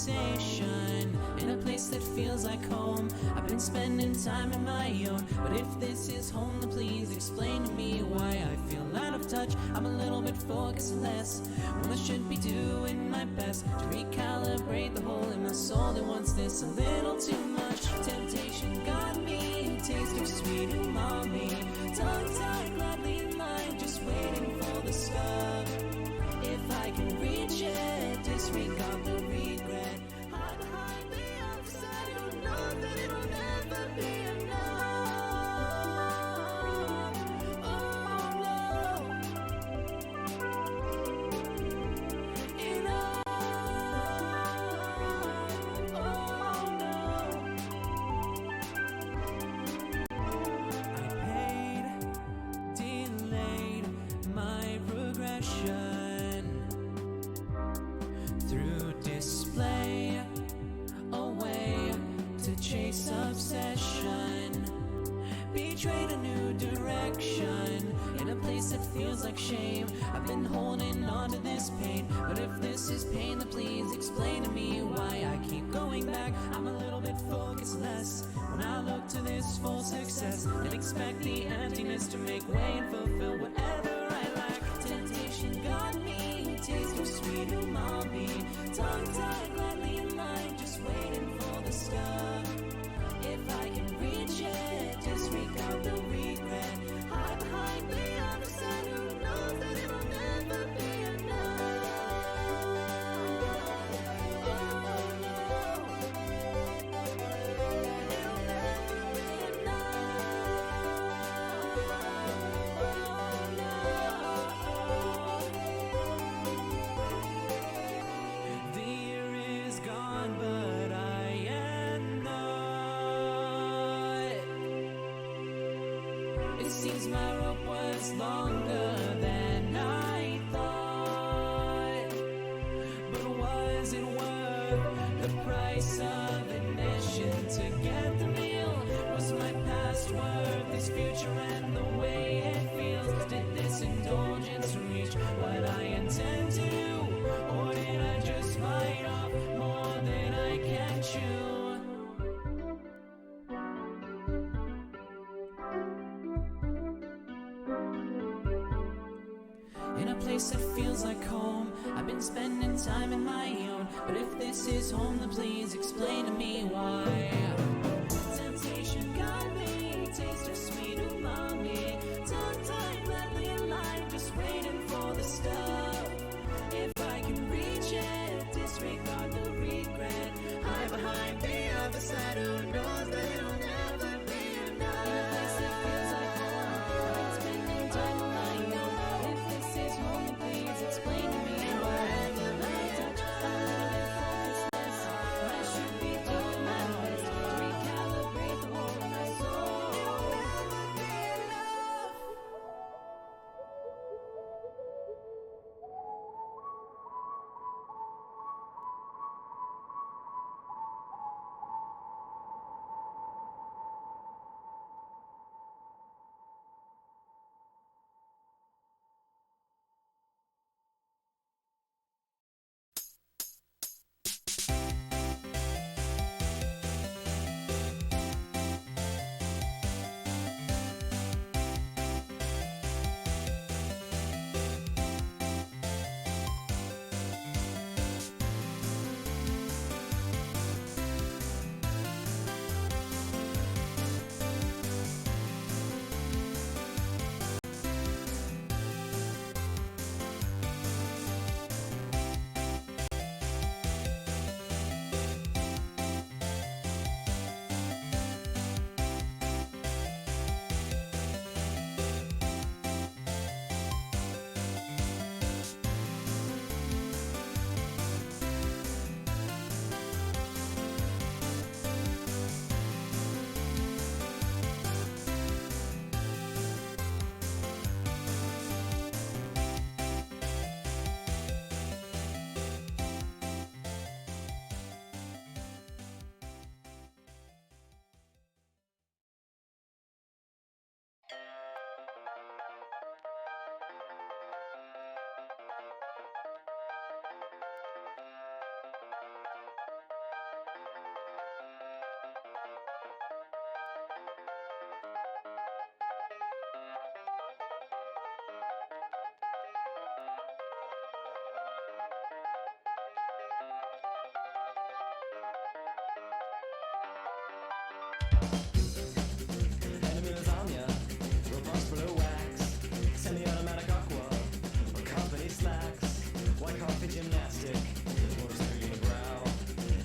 sensation in a place that feels like home. I've been spending time on my own, but if this is home, then please explain to me why I feel out of touch. I'm a little bit focused less when I should be doing my best to recalibrate the hole in my soul that wants this a little too much. Temptation got me, a taste of sweet umami, tongue-tied, gladly in line, just waiting for the stuff. If I can reach it, disregard the regret. Hide behind the outside, I know that it'll never be enough. Oh no, enough. Oh no. I paid, delayed my progression through display, a way to chase obsession. Betrayed a new direction in a place that feels like shame. I've been holding on to this pain, but if this is pain, then please explain to me why I keep going back. I'm a little bit focused less when I look to this full success and expect the emptiness to make way and fulfill whatever I lack. Temptation got me, a taste of sweet umami, tongue-tied, gladly in line, just waiting for the stuff. If I can reach it, disregard the regret. Hide behind the other side, who knows that it'll never be enough. Oh no, it'll never be enough. Oh no. The year is gone, but I am not. It seems my rope was longer than I thought. But was it worth the price of admission to get the meal? Was my past worth this future and the way it feels? Did this indulgence reach what I intend to do? Or did I just bite off more than I can chew? In a place that feels like home, I've been spending time in my own. But if this is home, then please explain to me why. Temptation got me, a taste of sweet umami, tongue-tied, gladly in line, just waiting for the stuff. If I can reach it, disregard the regret. Hide behind the other side, who knows that it'll never be enough. In a place that feels like home, I've been spending time on my own. If this is home, then please explain to me why I feel out of touch. I'm a little bit focused less when I should be doing my best to recalibrate the hole in my soul. It'll never be enough. like coffee gymnastic, or screaming brow.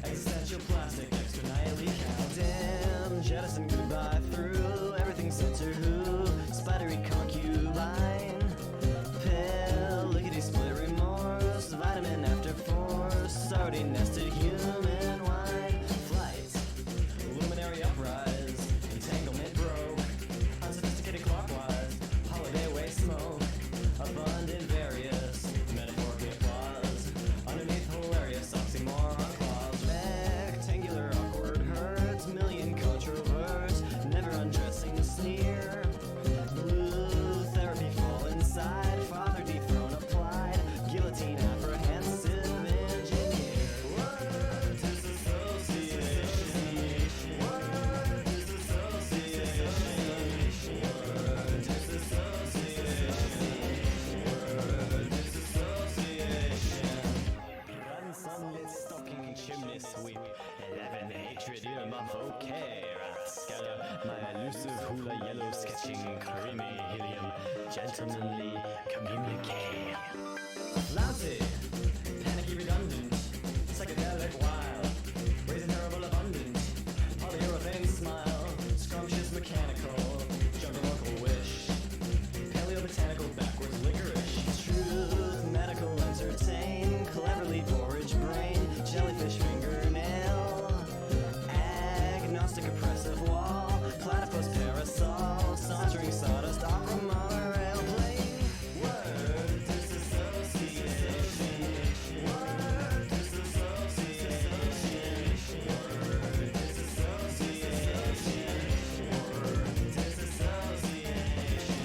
Existential plastic, extra nihilly cow. Damn, jettison goodbye through everything center who. Spidery concubine. Pill, lickety split remorse. Vitamin after force. Already nested human wine. Flight, luminary uprise. Entanglement broke. Unsophisticated clockwise. Holiday away smoke. Abundant various. Metaphorically applause. Underneath hilarious oxymoron clause. Rectangular awkward hurts. Million controverts. Never undressing sneer. Blue therapy fall inside. Father dethrone applied. Guillotine apprehensive engineer. Word disassociation. Word disassociation. Word disassociation. Word disassociation. Run sunlit stocking chimney sweep. 11 atrium of okay. Scatter my elusive hula yellow sketching creamy helium. Gentlemanly communique. Lousy, panicky redundant, psychedelic wild, raising terrible abundant, polyurethane smile, scrumptious mechanical, jungle local wish, paleobotanical backwards licorice, truth, medical entertain, cleverly porridge brain, jellyfish fingernail, agnostic oppressive wall, platypus parasol, sauntering sawdust opera monorail plane. Word disassociation. Word disassociation. Word disassociation. Word disassociation.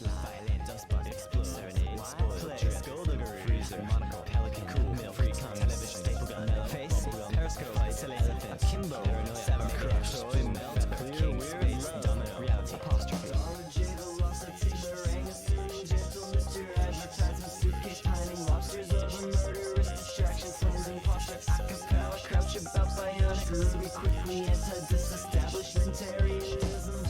Violent dust bud explode. Serenade, spoiled, drip, skullduggery, freezer, monocle, pelican, cool, milk, free tongue, television, staple gun, metal face, periscope, elephant, kimbo, seven crush, soy, melt, clear, weird, domino, reality, apostrophe. Lobsters of a murderous distraction, flames and posture, acapella, crouch about bionic, ruby, quickly anti-disestablishmentarianism.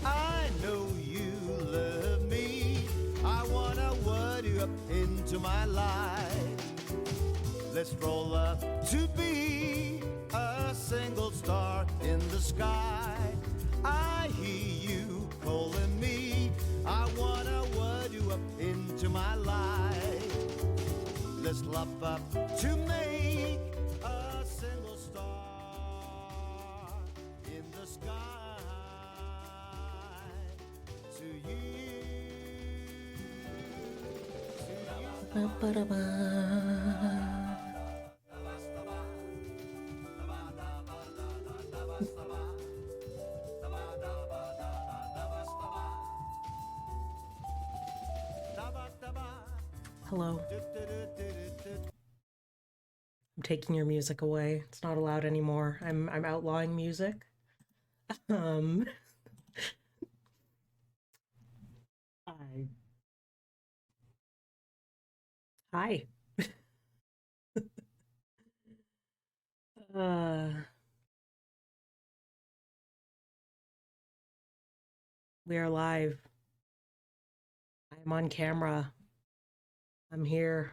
I know you love me. I wanna word you up into my life. Let's roll up to be a single star in the sky. I hear you calling me. I wanna word you up into my life. Let's love up to make a single star in the sky. To you. Hello. I'm taking your music away. It's not allowed anymore. I'm outlawing music. Um Hi. Hi. Uh we are live. I'm on camera. I'm here.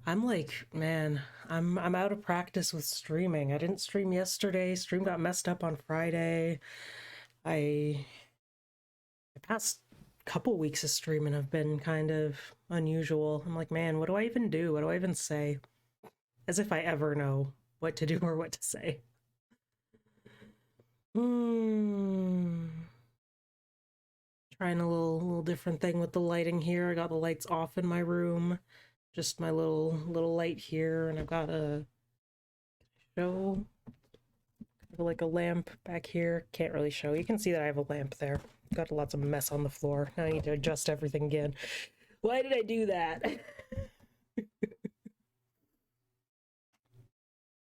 I'm like, man, I'm out of practice with streaming. I didn't stream yesterday. Stream got messed up on Friday. The past couple weeks of streaming have been kind of unusual. I'm like, man, what do I even do? What do I even say? As if I ever know what to do or what to say. Trying a little different thing with the lighting here. I got the lights off in my room. Just my little light here, and I've got a show. Like a lamp back here. Can't really show. You can see that I have a lamp there. Got lots of mess on the floor. Now I need to adjust everything again. Why did I do that?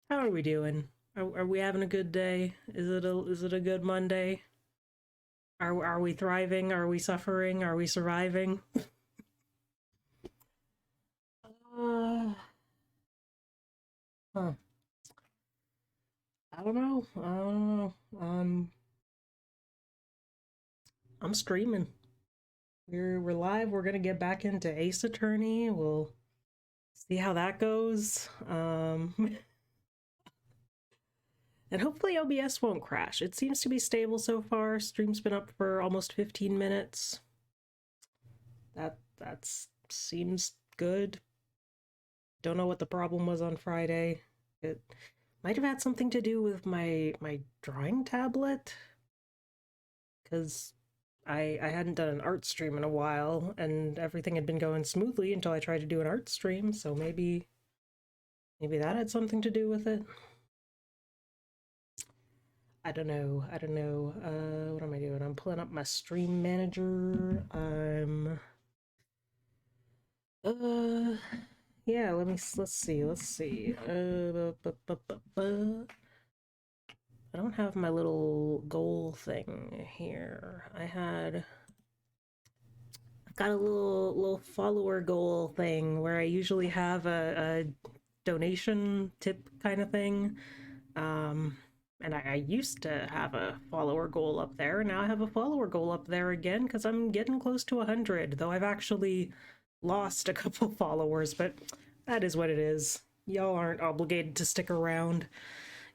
How are we doing? Are we having a good day? Is it a good Monday? Are we thriving? Are we suffering? Are we surviving? Huh. I don't know. I don't know. I'm streaming. We're live. We're gonna get back into Ace Attorney. We'll see how that goes. And hopefully OBS won't crash. It seems to be stable so far. Stream's been up for almost 15 minutes. That seems good. Don't know what the problem was on Friday. It might have had something to do with my drawing tablet, because I hadn't done an art stream in a while, and everything had been going smoothly until I tried to do an art stream, so maybe that had something to do with it. I don't know. What am I doing? I'm pulling up my stream manager. Yeah, let's see. I don't have my little goal thing here. I've got a little follower goal thing where I usually have a donation tip kind of thing. And I used to have a follower goal up there, and now I have a follower goal up there again because I'm getting close to 100, though I've actually lost a couple followers, but that is what it is. Y'all aren't obligated to stick around.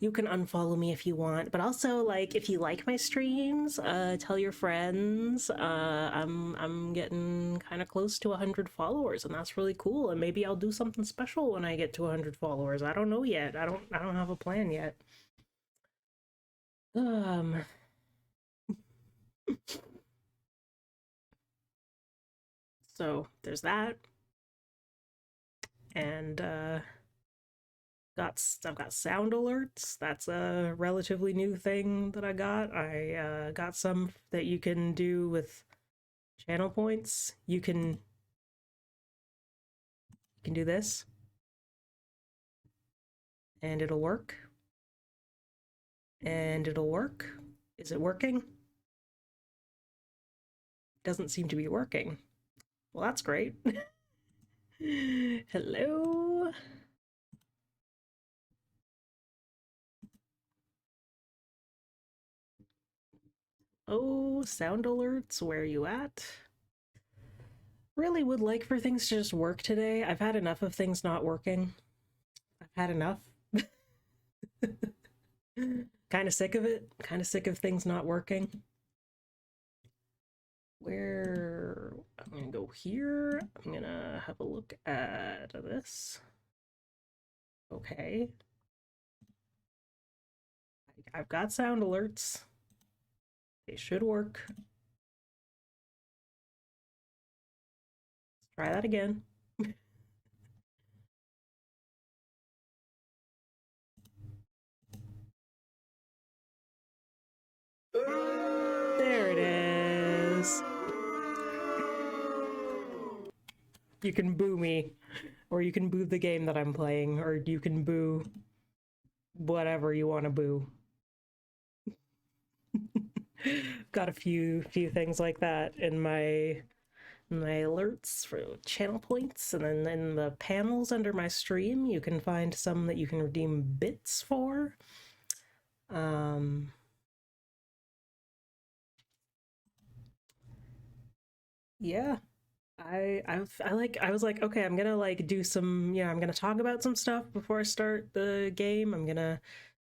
You can unfollow me if you want, but also, like, if you like my streams, tell your friends. I'm getting kind of close to 100 followers, and that's really cool, and maybe I'll do something special when I get to 100 followers. I don't know yet. I don't have a plan yet. So there's that, and got I've got sound alerts. That's a relatively new thing that I got. I got some that you can do with channel points. You can do this, and it'll work. And it'll work. Is it working? Doesn't seem to be working. Well, that's great. Hello? Oh, sound alerts, where are you at? Really would like for things to just work today. I've had enough of things not working. I've had enough. Kind of sick of it. Kind of sick of things not working. Where I'm gonna go here. I'm gonna have a look at this. Okay. I've got sound alerts. They should work. Let's try that again. There it is. You can boo me, or you can boo the game that I'm playing, or you can boo whatever you want to boo. Got a few things like that in my alerts for channel points, and then in the panels under my stream you can find some that you can redeem bits for. Yeah, I was like, okay, I'm gonna like do some, I'm gonna talk about some stuff before I start the game. I'm gonna,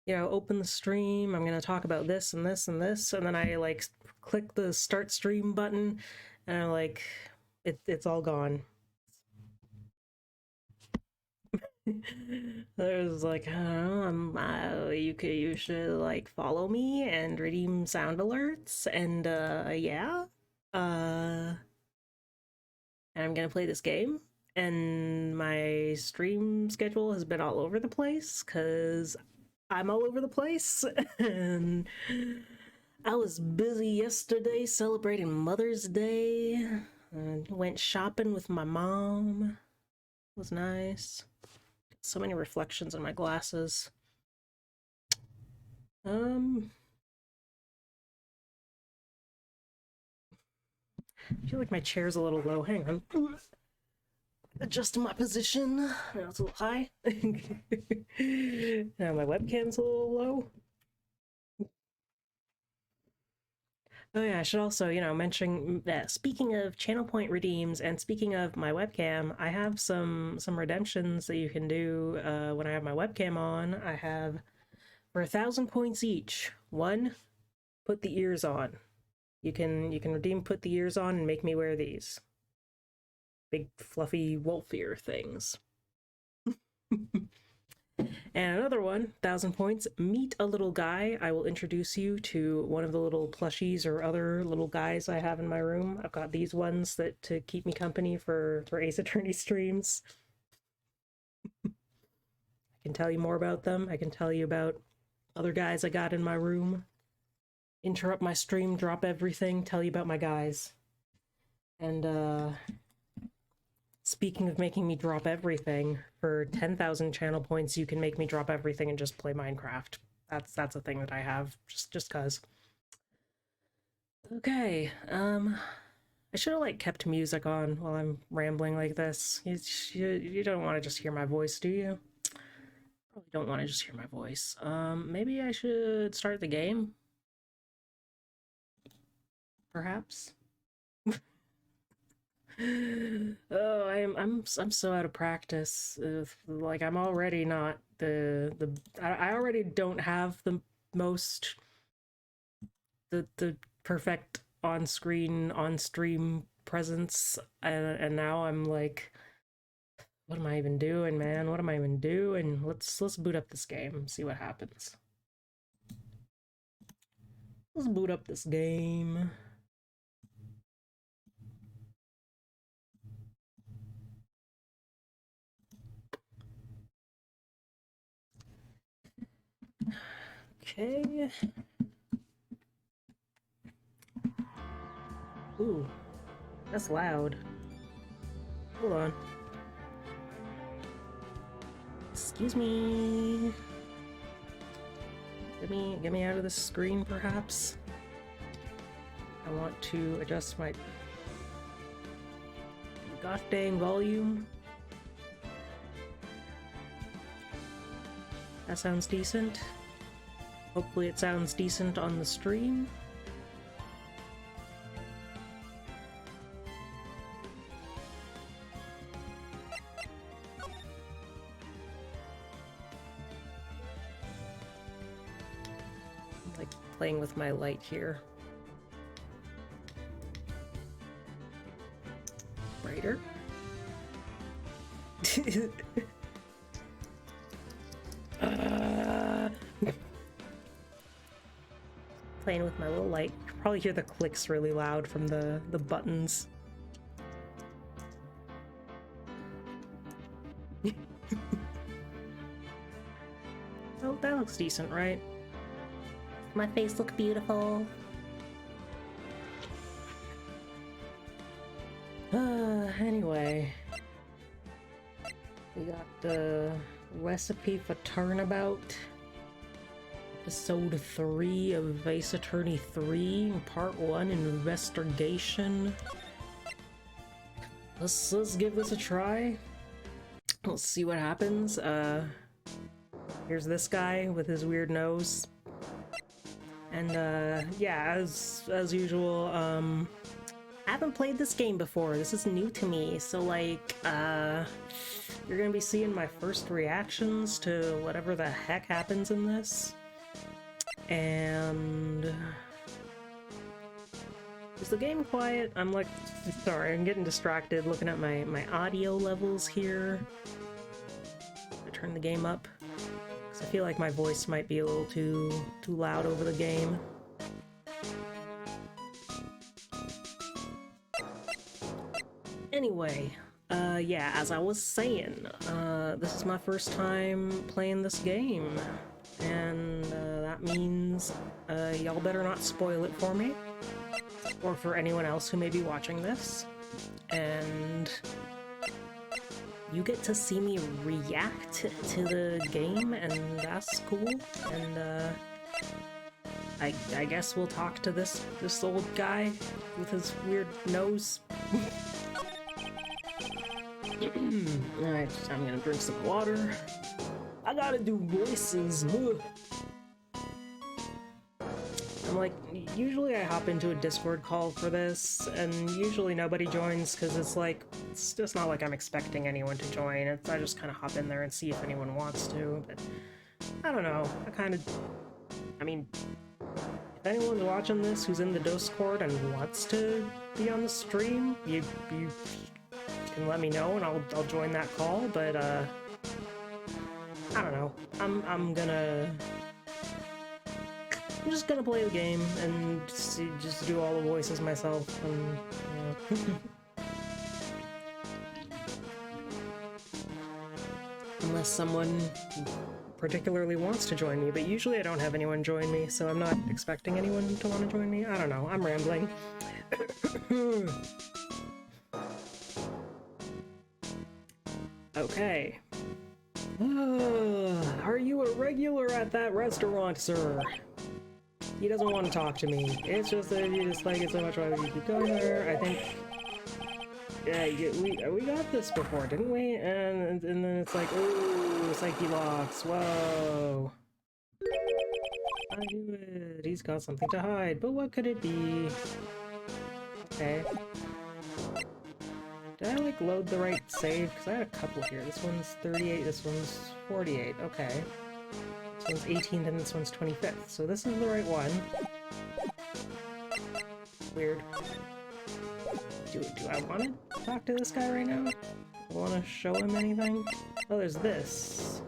open the stream. I'm gonna talk about this and this and this, and then I like click the start stream button, and I'm like, it's all gone. There's like, I don't know, you should like follow me and redeem sound alerts, and yeah, and I'm gonna play this game. And my stream schedule has been all over the place because I'm all over the place. And I was busy yesterday celebrating Mother's Day. Went shopping with my mom. It was nice. So many reflections in my glasses. I feel like my chair's a little low. Hang on. Adjusting my position. Now it's a little high. Now my webcam's a little low. Oh yeah, I should also, mention that speaking of channel point redeems and speaking of my webcam, I have some redemptions that you can do when I have my webcam on. I have for 1,000 points each. One, put the ears on. You can redeem put the ears on and make me wear these big fluffy wolf ear things. And another one, 1,000 points, meet a little guy. I will introduce you to one of the little plushies or other little guys I have in my room. I've got these ones that to keep me company for Ace Attorney streams. I can tell you more about them. I can tell you about other guys I got in my room. Interrupt my stream, drop everything, tell you about my guys. And speaking of making me drop everything, for 10,000 channel points, you can make me drop everything and just play Minecraft. That's a thing that I have, just cause. Okay, I should have like kept music on while I'm rambling like this. You don't want to just hear my voice, do you? Probably don't want to just hear my voice. Maybe I should start the game? Perhaps? Oh, I'm so out of practice. Like I'm already not I already don't have the most the perfect on screen on stream presence, and now I'm like, what am I even doing, man? What am I even doing? Let's boot up this game, see what happens. Let's boot up this game. Okay. Ooh, that's loud. Hold on. Excuse me. Get me out of the screen, perhaps. I want to adjust my gosh dang volume. That sounds decent. Hopefully it sounds decent on the stream. I'm like playing with my light here. Brighter. Playing with my little light. You can probably hear the clicks really loud from the buttons. Oh, that looks decent, right? My face look beautiful. Anyway. We got the recipe for Turnabout. Episode 3 of Ace Attorney 3, Part 1, Investigation. Let's give this a try. Let's see what happens. Here's this guy with his weird nose. And, yeah, as usual, I haven't played this game before. This is new to me, so, like, you're gonna be seeing my first reactions to whatever the heck happens in this. And is the game quiet? I'm like, sorry, I'm getting distracted looking at my audio levels here. I turn the game up because I feel like my voice might be a little too loud over the game. Anyway, yeah, as I was saying, this is my first time playing this game. And that means y'all better not spoil it for me, or for anyone else who may be watching this. And you get to see me react to the game, and that's cool. And I guess we'll talk to this old guy with his weird nose. Alright, I'm gonna drink some water. I gotta do voices. Ugh. I'm like, usually I hop into a Discord call for this, and usually nobody joins because it's like, it's just not like I'm expecting anyone to join. I just kind of hop in there and see if anyone wants to, but I don't know. I mean, if anyone's watching this who's in the Discord and wants to be on the stream, you can let me know and I'll join that call, but I don't know. I'm just gonna play the game and just do all the voices myself, and you know. Unless someone particularly wants to join me, but usually I don't have anyone join me, so I'm not expecting anyone to want to join me. I don't know. I'm rambling. Okay. Are you a regular at that restaurant, sir? He doesn't want to talk to me. It's just that you just like it so much. Why would you keep going there? I think... Yeah, we got this before, didn't we? And then it's like, ooh, psyche locks. Whoa. I knew it. He's got something to hide, but what could it be? Okay. Did I, like, load the right save? Because I had a couple here. This one's 38, this one's 48. Okay. This one's 18th and this one's 25th. So this is the right one. Weird. Do I want to talk to this guy right now? Do I want to show him anything? Oh, there's this.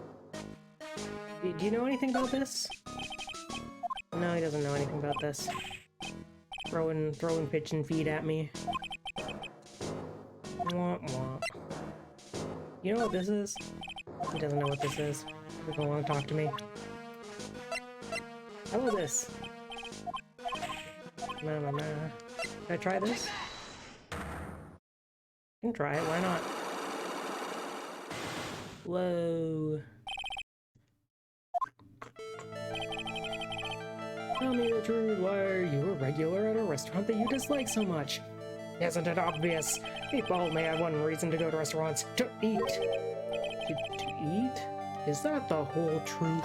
Do you know anything about this? No, he doesn't know anything about this. Throwing pigeon feed at me. Wah, wah. You know what this is? He doesn't know what this is. He doesn't want to talk to me. How about this? Nah, nah, nah. Can I try this? I can try it, why not? Whoa. Tell me the truth, why are you a regular at a restaurant that you dislike so much? Isn't it obvious? People may have one reason to go to restaurants, to eat. To eat? Is that the whole truth?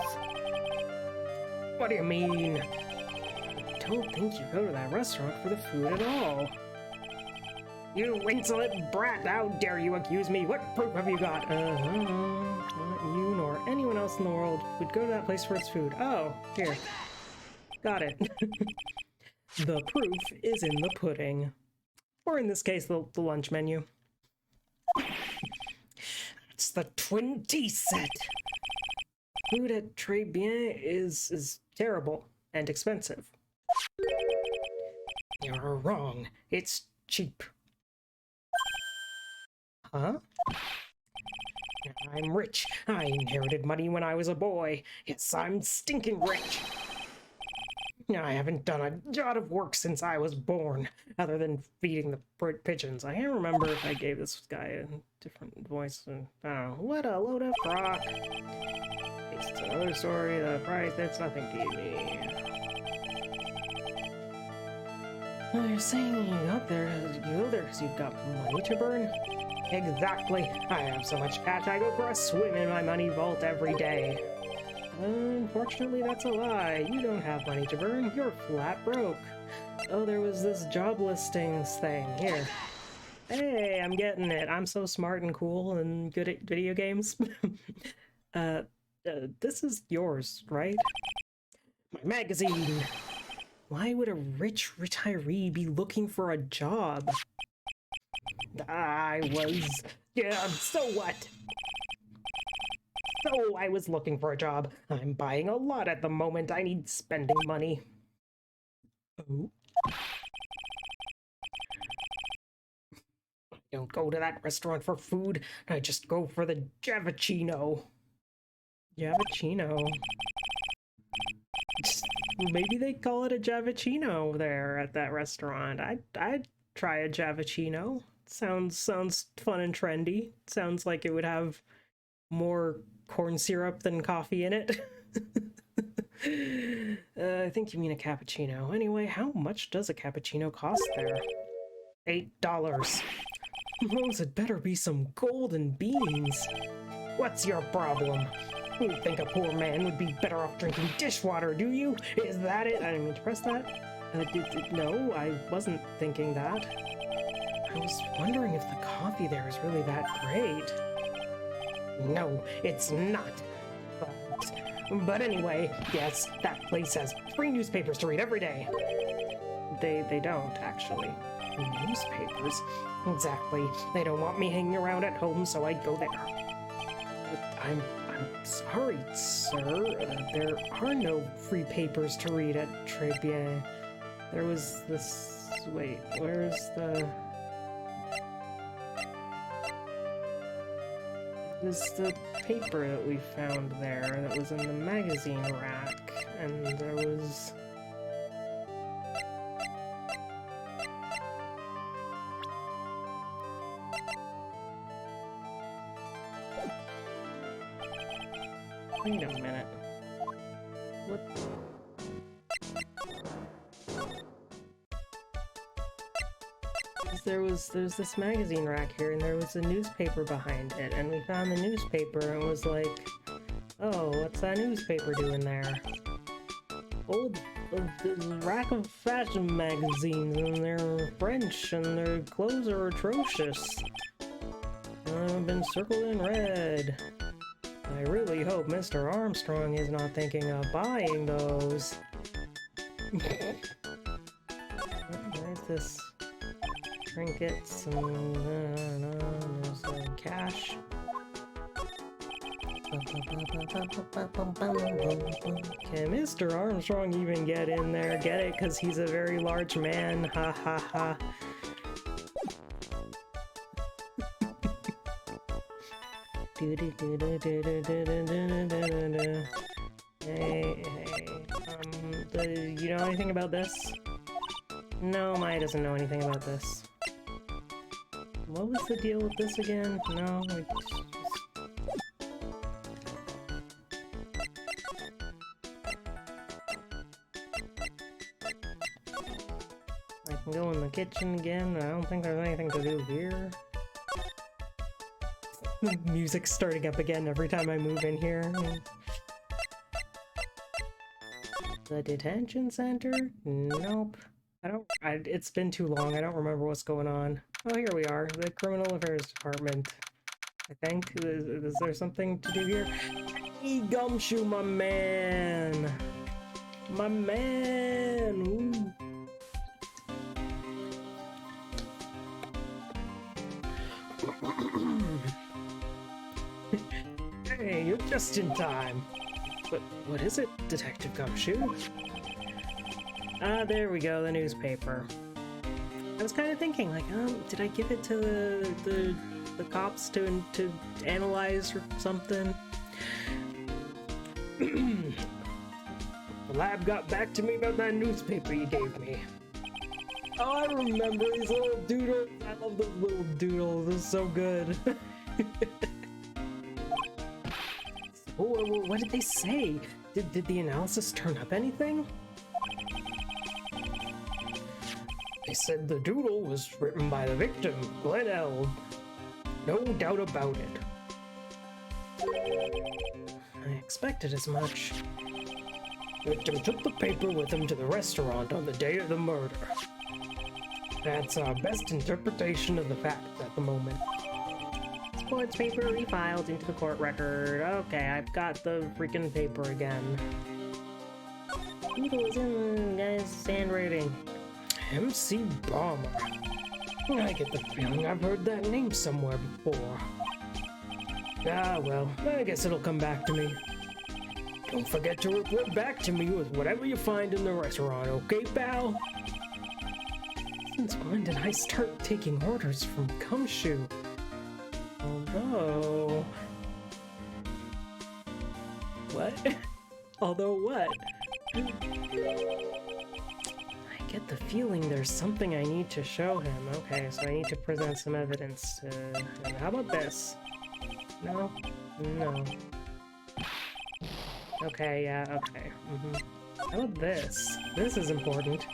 What do you mean? I don't think you go to that restaurant for the food at all. You insolent brat! How dare you accuse me? What proof have you got? Not you nor anyone else in the world would go to that place for its food. Oh, here. Got it. The proof is in the pudding. Or in this case, the lunch menu. It's the twin tea set! Food at Très Bien is terrible and expensive. You're wrong. It's cheap. Huh? I'm rich. I inherited money when I was a boy. Yes, I'm stinking rich. I haven't done a jot of work since I was born, other than feeding the pigeons. I can't remember if I gave this guy a different voice. I don't know. What a load of crock. It's another story. The price, that's nothing to me. Well, you're saying you go there because you've got money to burn? Exactly. I have so much cash I go for a swim in my money vault every day. Unfortunately, that's a lie. You don't have money to burn. You're flat broke. Oh, there was this job listings thing. Here. Hey, I'm getting it. I'm so smart and cool and good at video games. This is yours, right? My magazine! Why would a rich retiree be looking for a job? Yeah, so what? So I was looking for a job. I'm buying a lot at the moment. I need spending money. Oh. I don't go to that restaurant for food. I just go for the Javachino. Javachino. Maybe they call it a Javachino there at that restaurant. I'd try a Javachino. Sounds fun and trendy. Sounds like it would have more corn syrup than coffee in it. I think you mean a cappuccino. Anyway, how much does a cappuccino cost there? $8. Those had better be some golden beans. What's your problem? You think a poor man would be better off drinking dishwater, do you? Is that it? I didn't mean to press that. No, I wasn't thinking that. I was wondering if the coffee there is really that great. No, it's not. But anyway, yes, that place has free newspapers to read every day. They don't, actually. Newspapers? Exactly. They don't want me hanging around at home, so I'd go there. I'm sorry, sir. There are no free papers to read at Très Bien. There was this... Wait, where's the... There's the paper that we found there that was in the magazine rack, and there was... Wait a minute. What? There's this magazine rack here, and there was a newspaper behind it, and we found the newspaper and was like, oh, what's that newspaper doing there? Old rack of fashion magazines, and they're French, and their clothes are atrocious. I've been circled in red. I really hope Mr. Armstrong is not thinking of buying those. Where's this? Trinkets and there's cash. Can Mr. Armstrong even get in there? Get it? Because he's a very large man. Ha ha ha. Hey, you know anything about this? No, Maya doesn't know anything about this. What was the deal with this again? No, I can go in the kitchen again. I don't think there's anything to do here. The music's starting up again every time I move in here. The detention center? Nope. It's been too long. I don't remember what's going on. Oh, here we are. The criminal affairs department. I think. Is there something to do here? Hey, Gumshoe, my man! My man! Ooh. Hey, you're just in time. But what is it, Detective Gumshoe? Ah, there we go, the newspaper. I was kind of thinking, like, did I give it to the cops to analyze or something? The lab got back to me about that newspaper you gave me. Oh, I remember these little doodles. I love those little doodles. They're so good. What did they say? Did the analysis turn up anything? They said the doodle was written by the victim, Glenn L. No doubt about it. I expected as much. The victim took the paper with him to the restaurant on the day of the murder. That's our best interpretation of the facts at the moment. Sports paper refiled into the court record. Okay, I've got the freaking paper again. Doodle is in the guy's handwriting. MC Bomber. I get the feeling I've heard that name somewhere before. Ah, well, I guess it'll come back to me. Don't forget to report back to me with whatever you find in the restaurant, okay, pal? Since when did I start taking orders from Gumshoe? Although... What? Although what? I get the feeling there's something I need to show him. Okay, so I need to present some evidence. How about this? No? No. Okay, yeah, okay. How about this? This is important.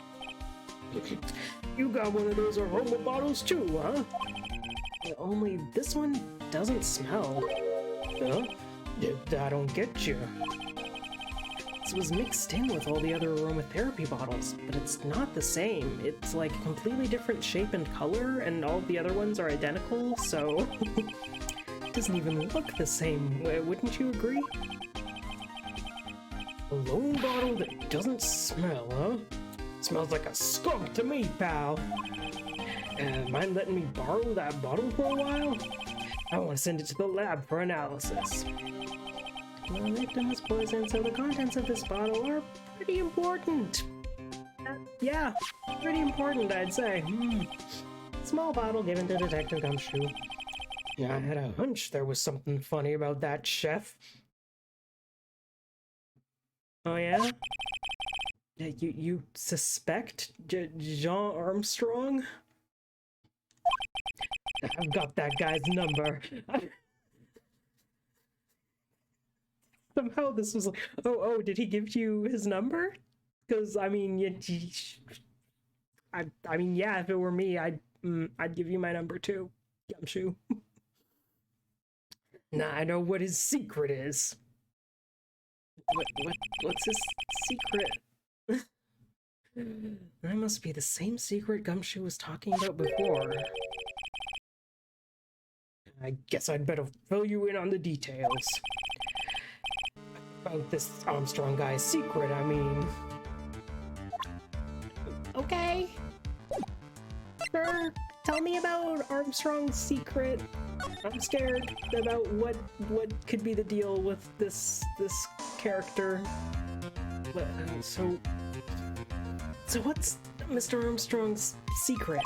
You got one of those aroma bottles too, huh? Only this one doesn't smell. Huh? I don't get you. This was mixed in with all the other aromatherapy bottles, but it's not the same. It's like a completely different shape and color, and all the other ones are identical, so... It doesn't even look the same, wouldn't you agree? A lone bottle that doesn't smell, huh? Smells like a skunk to me, pal. Mind letting me borrow that bottle for a while? I want to send it to the lab for analysis. The victim was poisoned, so the contents of this bottle are pretty important. Yeah, pretty important, I'd say. Small bottle given to Detective Gumshoe. Yeah, I had a hunch there was something funny about that, Chef. Oh yeah? You suspect Jean Armstrong? I've got that guy's number. Somehow this was like, oh, did he give you his number? Because I mean, I mean, yeah, if it were me, I'd give you my number too, Gumshoe. Nah, I know what his secret is. What's his secret? That must be the same secret Gumshoe was talking about before. I guess I'd better fill you in on the details. About this Armstrong guy's secret, I mean... Okay. Sure, tell me about Armstrong's secret. I'm scared about what could be the deal with this character. But, so what's Mr. Armstrong's secret?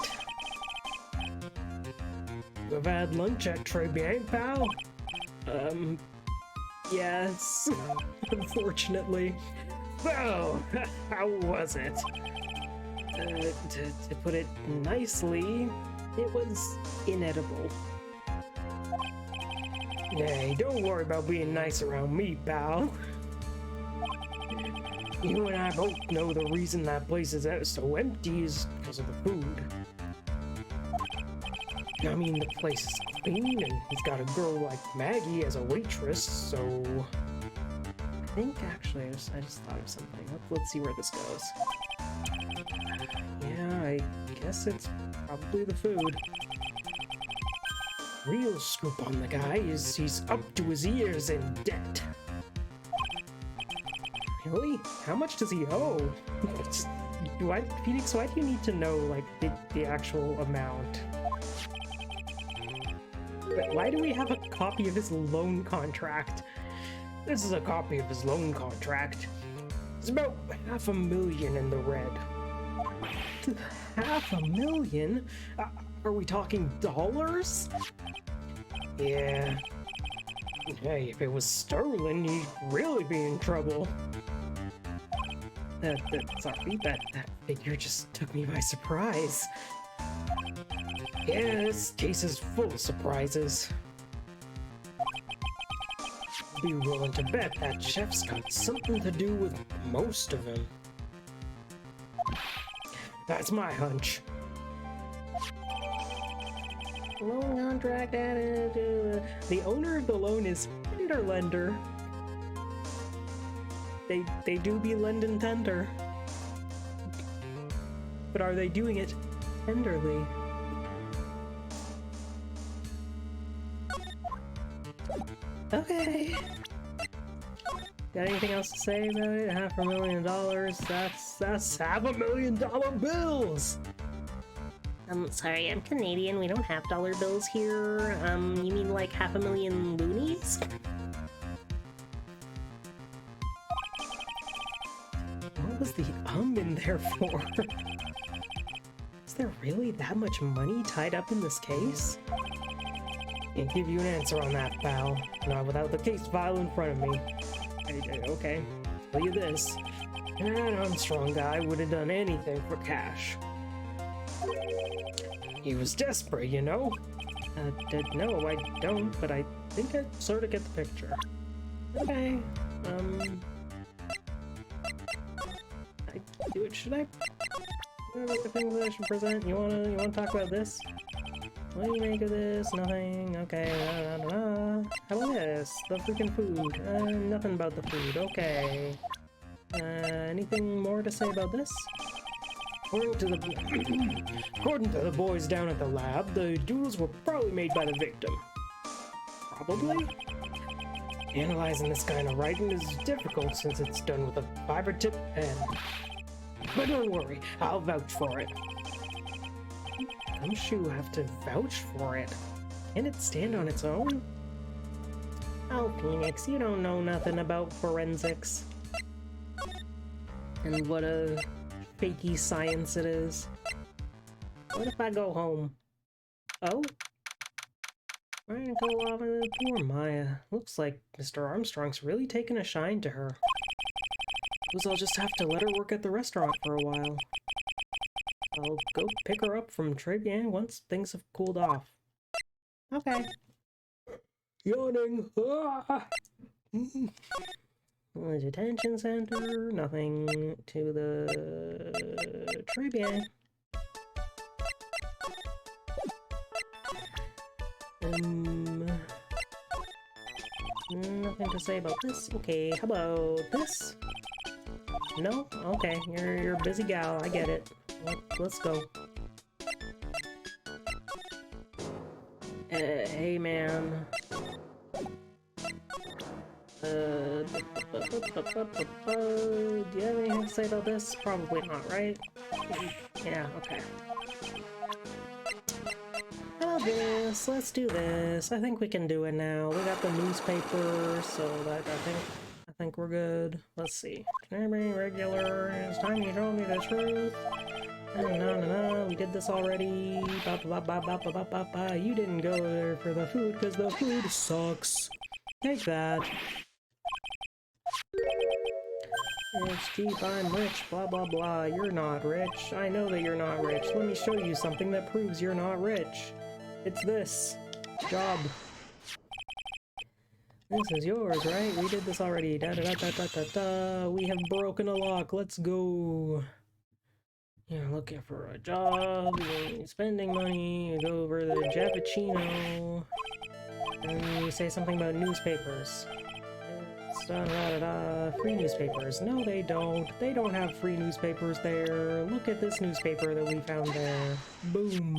We've had lunch at Très Bien, pal. Yes, unfortunately. Well, how was it? To put it nicely, it was inedible. Hey, don't worry about being nice around me, pal. You and I both know the reason that place is so empty is because of the food. I mean, the place is clean, and he's got a girl like Maggie as a waitress, so... I think, actually, I just thought of something. Let's see where this goes. Yeah, I guess it's probably the food. Real scoop on the guy is he's up to his ears in debt. Really? How much does he owe? Phoenix, why do you need to know, like, the actual amount? But why do we have a copy of his loan contract? This is a copy of his loan contract. It's about $500,000 in the red. $500,000? Are we talking dollars? Yeah. Hey, if it was sterling, he'd really be in trouble. Sorry, that figure just took me by surprise. Yeah, this case is full of surprises. I'd be willing to bet that chef's got something to do with most of them. That's my hunch. Loan contract added. The owner of the loan is tender lender. They do be lending tender. But are they doing it tenderly? Okay. Got anything else to say about it? $500,000. That's $500,000 bills. I'm sorry, I'm Canadian. We don't have dollar bills here. You mean like 500,000 loonies? What was the in there for? Is there really that much money tied up in this case? Can't give you an answer on that, pal. Not without the case file in front of me. Okay, tell you this. That Armstrong guy would have done anything for cash. He was desperate, you know? No, I don't, but I think I sort of get the picture. Okay, should I make the things that I should present? You wanna talk about this? What do you make of this? Nothing. Okay. How about this? The freaking food. Nothing about the food. Okay. Anything more to say about this? According to the boys down at the lab, the doodles were probably made by the victim. Probably? Analyzing this kind of writing is difficult since it's done with a fiber-tip pen. But don't worry, I'll vouch for it. Gumshoe have to vouch for it? Can it stand on its own? Oh, Phoenix, you don't know nothing about forensics. And what a fakey science it is. What if I go home? Oh? Ryan go off of the poor Maya. Looks like Mr. Armstrong's really taken a shine to her. I'll just have to let her work at the restaurant for a while. I'll go pick her up from Trebian once things have cooled off. Okay. Yawning. Ah! The detention center. Nothing to the Trebian. Nothing to say about this. Okay, how about this? No? Okay, you're a busy gal, I get it. Let's go. Hey man. Do you have anything to say about this? Probably not, right? Yeah, okay. How about this? Let's do this. I think we can do it now. We got the newspaper, so that I think we're good. Let's see. Can I be regular? It's time you show me the truth. No, we did this already. You didn't go there for the food because the food sucks. Take that. It's cheap, I'm rich, blah blah blah. You're not rich. I know that you're not rich. Let me show you something that proves you're not rich. It's this. Job. This is yours, right? We did this already. Da da da da da da da. We have broken a lock. Let's go. You're looking for a job. You're spending money. You go over the Javachino. And you say something about newspapers. Da, da, da, da. Free newspapers. No, they don't. They don't have free newspapers there. Look at this newspaper that we found there. Boom.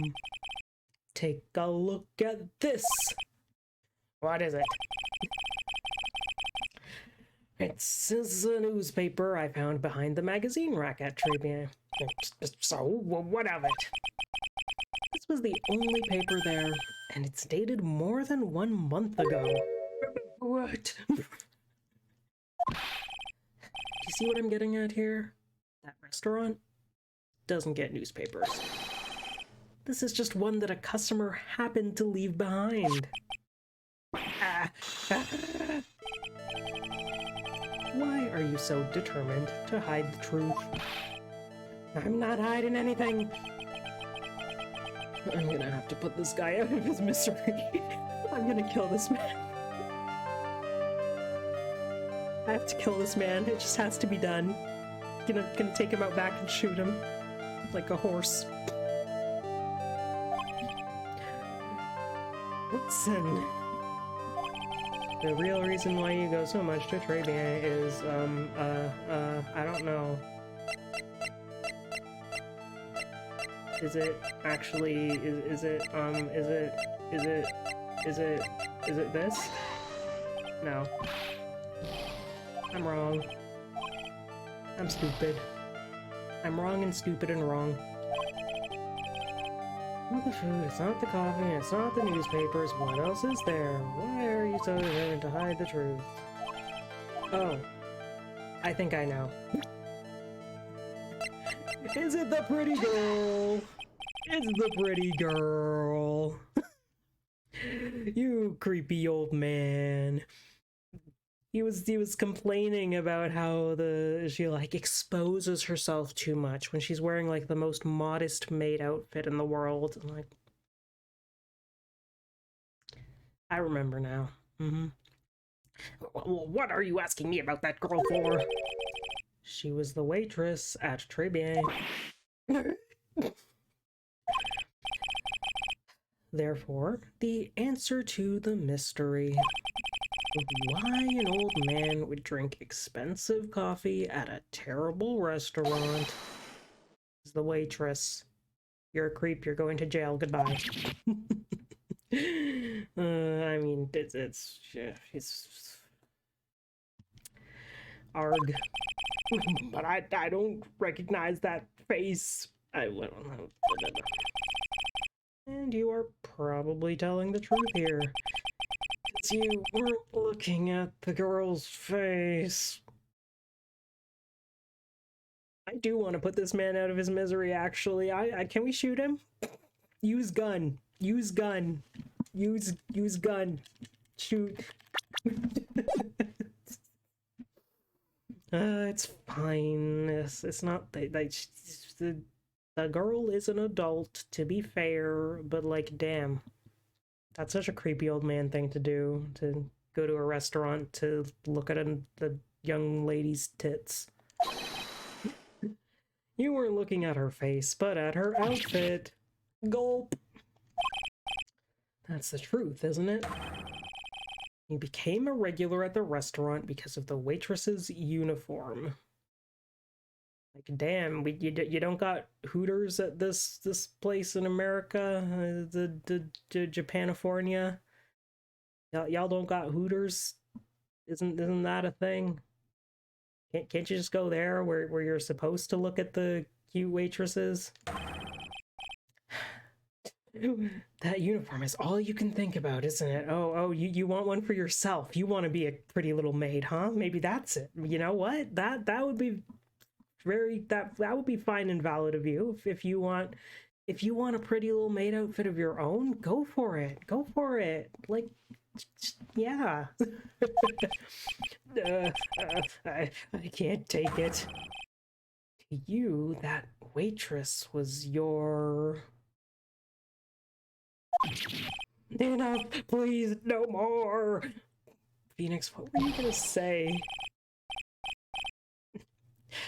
Take a look at this. What is it? It's a newspaper I found behind the magazine rack at Tribune. So, what of it? This was the only paper there, and it's dated more than 1 month ago. What? You see what I'm getting at here? That restaurant doesn't get newspapers. This is just one that a customer happened to leave behind. Why are you so determined to hide the truth? I'm not hiding anything. I'm gonna have to put this guy out of his misery. I'm gonna kill this man. I have to kill this man. It just has to be done. Gonna take him out back and shoot him. Like a horse. Listen. The real reason why you go so much to Tribune is, I don't know. Is it actually, is it this? No. I'm wrong. I'm stupid. I'm wrong and stupid and wrong. Not the food, it's not the coffee, it's not the newspapers. What else is there? Why are you so determined to hide the truth? Oh. I think I know. Is it the pretty girl? It's the pretty girl. You creepy old man. He was complaining about how she like exposes herself too much when she's wearing like the most modest maid outfit in the world. And like, I remember now. Well, what are you asking me about that girl for? She was the waitress at Tribune. Therefore, the answer to the mystery. Why an old man would drink expensive coffee at a terrible restaurant is the waitress. You're a creep, you're going to jail, goodbye. I mean, it's arg. But I don't recognize that face. And you are probably telling the truth here. You weren't looking at the girl's face. I do want to put this man out of his misery, actually. Can we shoot him? Use gun. Use gun. Use gun. Shoot. It's fine. It's not... the girl is an adult, to be fair, but, like, damn. That's such a creepy old man thing to do, to go to a restaurant to look at the young lady's tits. You weren't looking at her face, but at her outfit. Gulp! That's the truth, isn't it? You became a regular at the restaurant because of the waitress's uniform. Like, damn, you don't got Hooters at this place in America, the Japanifornia. Y'all don't got Hooters? Isn't that a thing? Can't you just go there where you're supposed to look at the cute waitresses? That uniform is all you can think about, isn't it? Oh, you want one for yourself. You want to be a pretty little maid, huh? Maybe that's it. You know what? That would be that would be fine and valid of you. If you want a pretty little maid outfit of your own, go for it. Go for it. Like, Yeah. I can't take it. To you, that waitress was your... Enough, please, no more! Phoenix, what were you gonna say?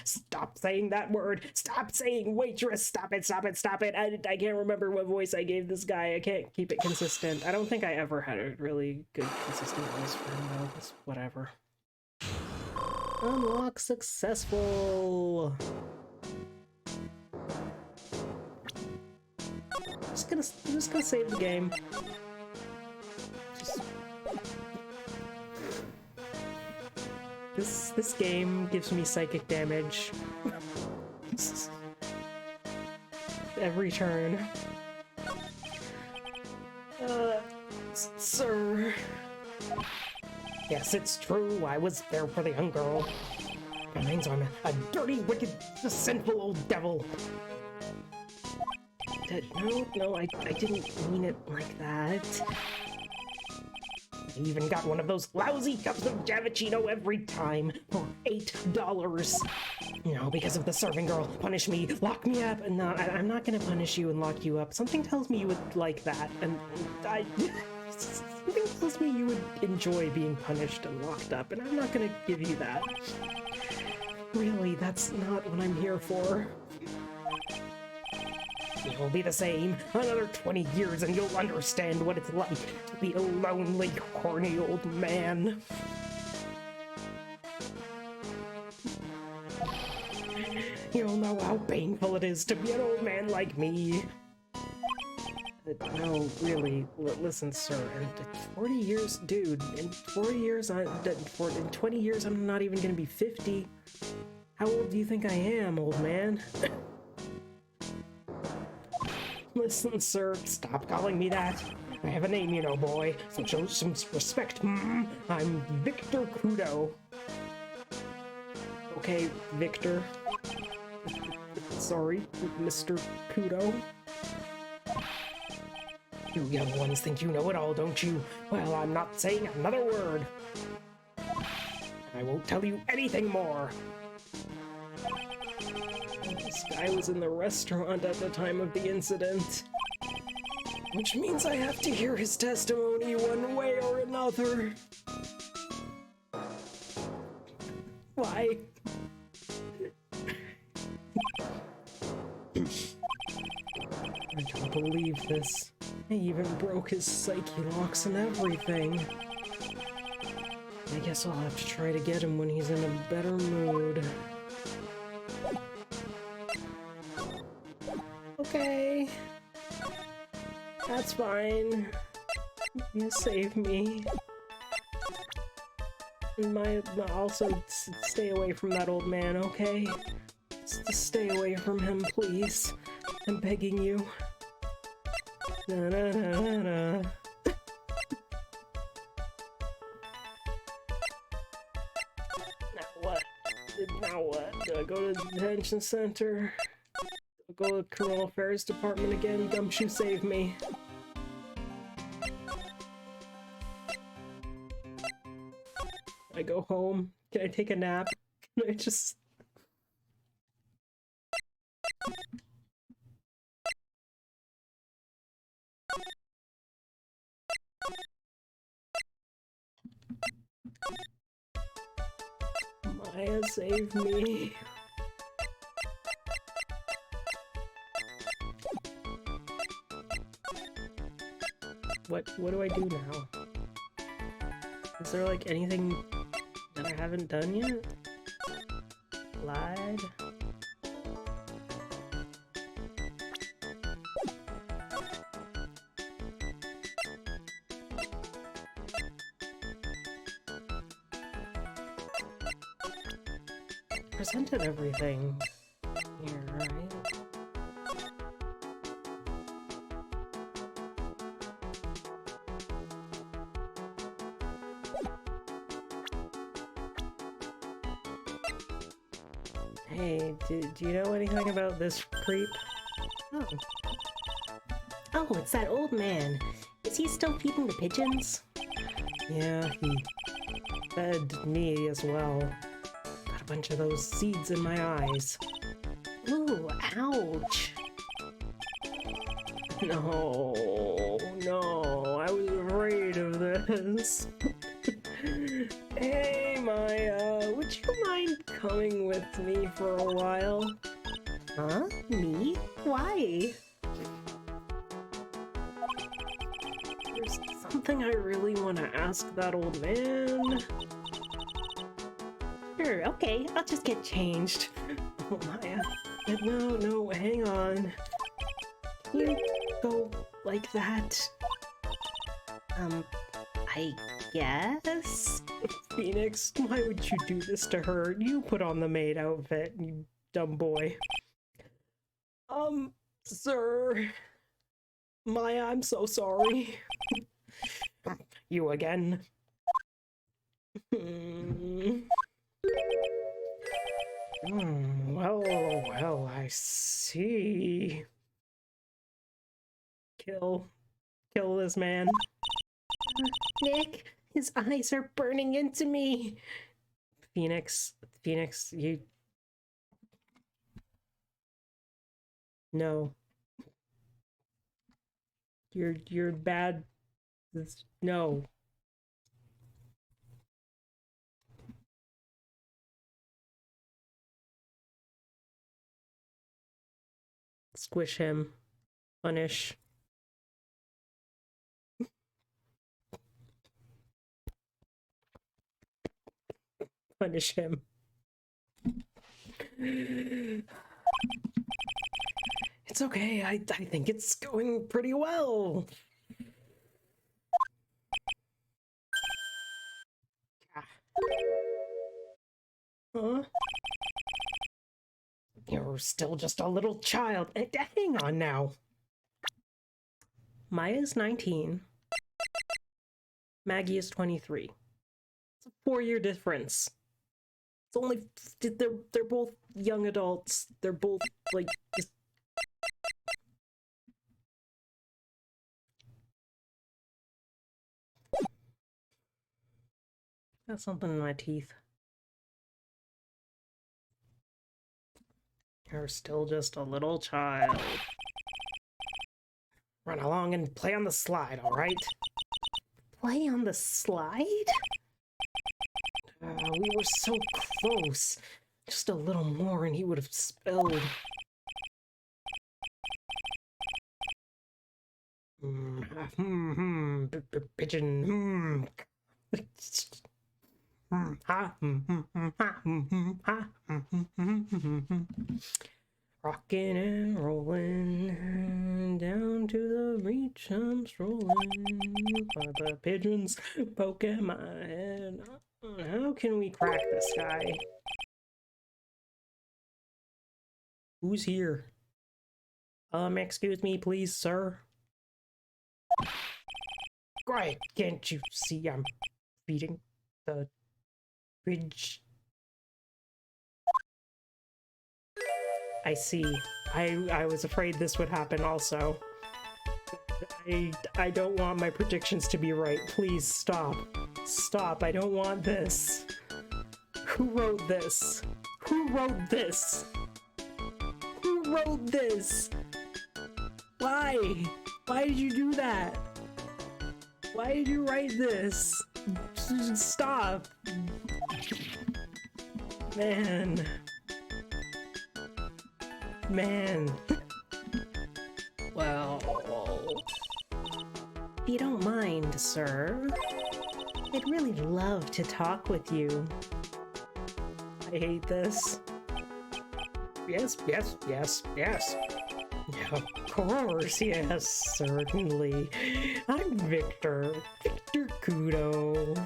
Stop saying that word! Stop saying waitress! Stop it, stop it, stop it! I can't remember what voice I gave this guy. I can't keep it consistent. I don't think I ever had a really good, consistent voice for him, though. It's whatever. Unlock successful! I'm just gonna save the game. This game gives me psychic damage every turn. Sir. Yes, it's true. I was there for the young girl. That means I'm a dirty, wicked, sinful old devil. No, I didn't mean it like that. I even got one of those lousy cups of Javicino every time for $8. You know, because of the serving girl. Punish me, lock me up. And no, I'm not gonna punish you and lock you up. Something tells me you would like that, and something tells me you would enjoy being punished and locked up, and I'm not gonna give you that. Really, that's not what I'm here for. It'll be the same. Another 20 years and you'll understand what it's like to be a lonely, horny old man. You'll know how painful it is to be an old man like me. No, really, listen, sir, in 40 years, dude, in 40 years, in 20 years, I'm not even gonna be 50. How old do you think I am, old man? Listen, sir, stop calling me that. I have a name, you know, boy, so show some respect. I'm Victor Kudo. Okay, Victor. Sorry, Mr. Kudo. You young ones think you know it all, don't you? Well, I'm not saying another word. I won't tell you anything more. This guy was in the restaurant at the time of the incident. Which means I have to hear his testimony one way or another. Why? I don't believe this. I even broke his psyche locks and everything. I guess I'll have to try to get him when he's in a better mood. Okay. That's fine. You save me. And also stay away from that old man, okay? Just stay away from him, please. I'm begging you. Na-na-na-na. Now what? Do I go to the detention center? Go to the criminal affairs department again? Gumshoe, save me. Can I go home? Can I take a nap? Can I just... Maya, save me. What do I do now? Is there like anything that I haven't done yet? Lied? Presented everything here, right? Hey, do you know anything about this creep? Oh. Oh, it's that old man. Is he still feeding the pigeons? Yeah, he fed me as well. Got a bunch of those seeds in my eyes. Ooh, ouch! No, no, I was afraid of this. Hey, Maya, would you mind coming with me for a while? Huh? Me? Why? There's something I really want to ask that old man. Sure, okay, I'll just get changed. Oh, Maya. But no, hang on. Can you go like that? I guess? Phoenix, why would you do this to her? You put on the maid outfit, you dumb boy. Sir... Maya, I'm so sorry. You again. Well, I see. Kill this man. Nick, his eyes are burning into me. Phoenix, you... No. You're bad. No. Squish him. Punish. Punish him. It's okay, I think it's going pretty well. Huh? You're still just a little child. Hang on now. Maya's 19. Maggie is 23. It's a 4-year difference. It's only... They're both young adults. They're both, like... Just... Got something in my teeth. You're still just a little child. Run along and play on the slide, alright? Play on the slide? We were so close. Just a little more and he would have spilled. Pigeon. Rocking and rolling down to the beach, I'm strolling. But the pigeons poke at my head. How can we crack this guy? Who's here? Excuse me, please, sir. Great, can't you see I'm feeding the bridge? I see. I was afraid this would happen also. I don't want my predictions to be right. Please stop. Stop, I don't want this. Who wrote this? Who wrote this? Who wrote this? Why? Why did you do that? Why did you write this? Stop. Man. Well, if you don't mind, sir, I'd really love to talk with you. I hate this. Yes. Of course, yes, certainly. I'm Victor Kudo.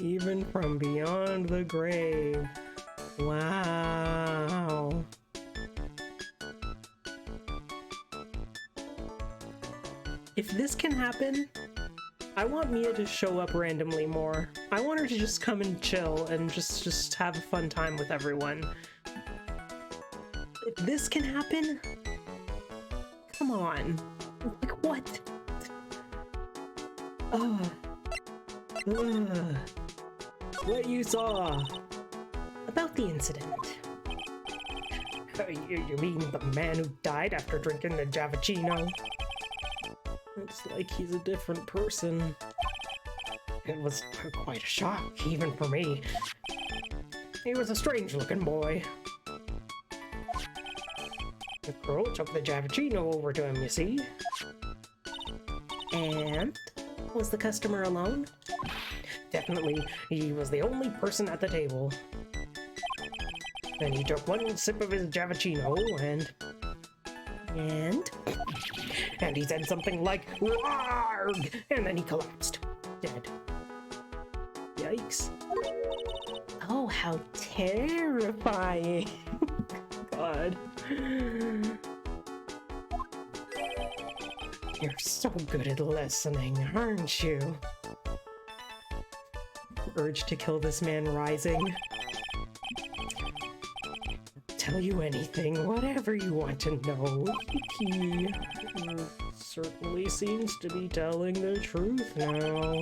Even from beyond the grave. Wow. If this can happen, I want Mia to show up randomly more. I want her to just come and chill and just have a fun time with everyone. If this can happen, come on. Like what? Ugh. Ugh. What you saw? About the incident. You mean the man who died after drinking the Javachino? It's like he's a different person. It was quite a shock, even for me. He was a strange-looking boy. The girl took the Javachino over to him, you see? And? Was the customer alone? Definitely, he was the only person at the table. Then he took one sip of his Javachino and he said something like, "Warg!" And then he collapsed, dead. Yikes. Oh, how terrifying. God. You're so good at listening, aren't you? Urge to kill this man rising. Tell you anything, whatever you want to know. He certainly seems to be telling the truth now.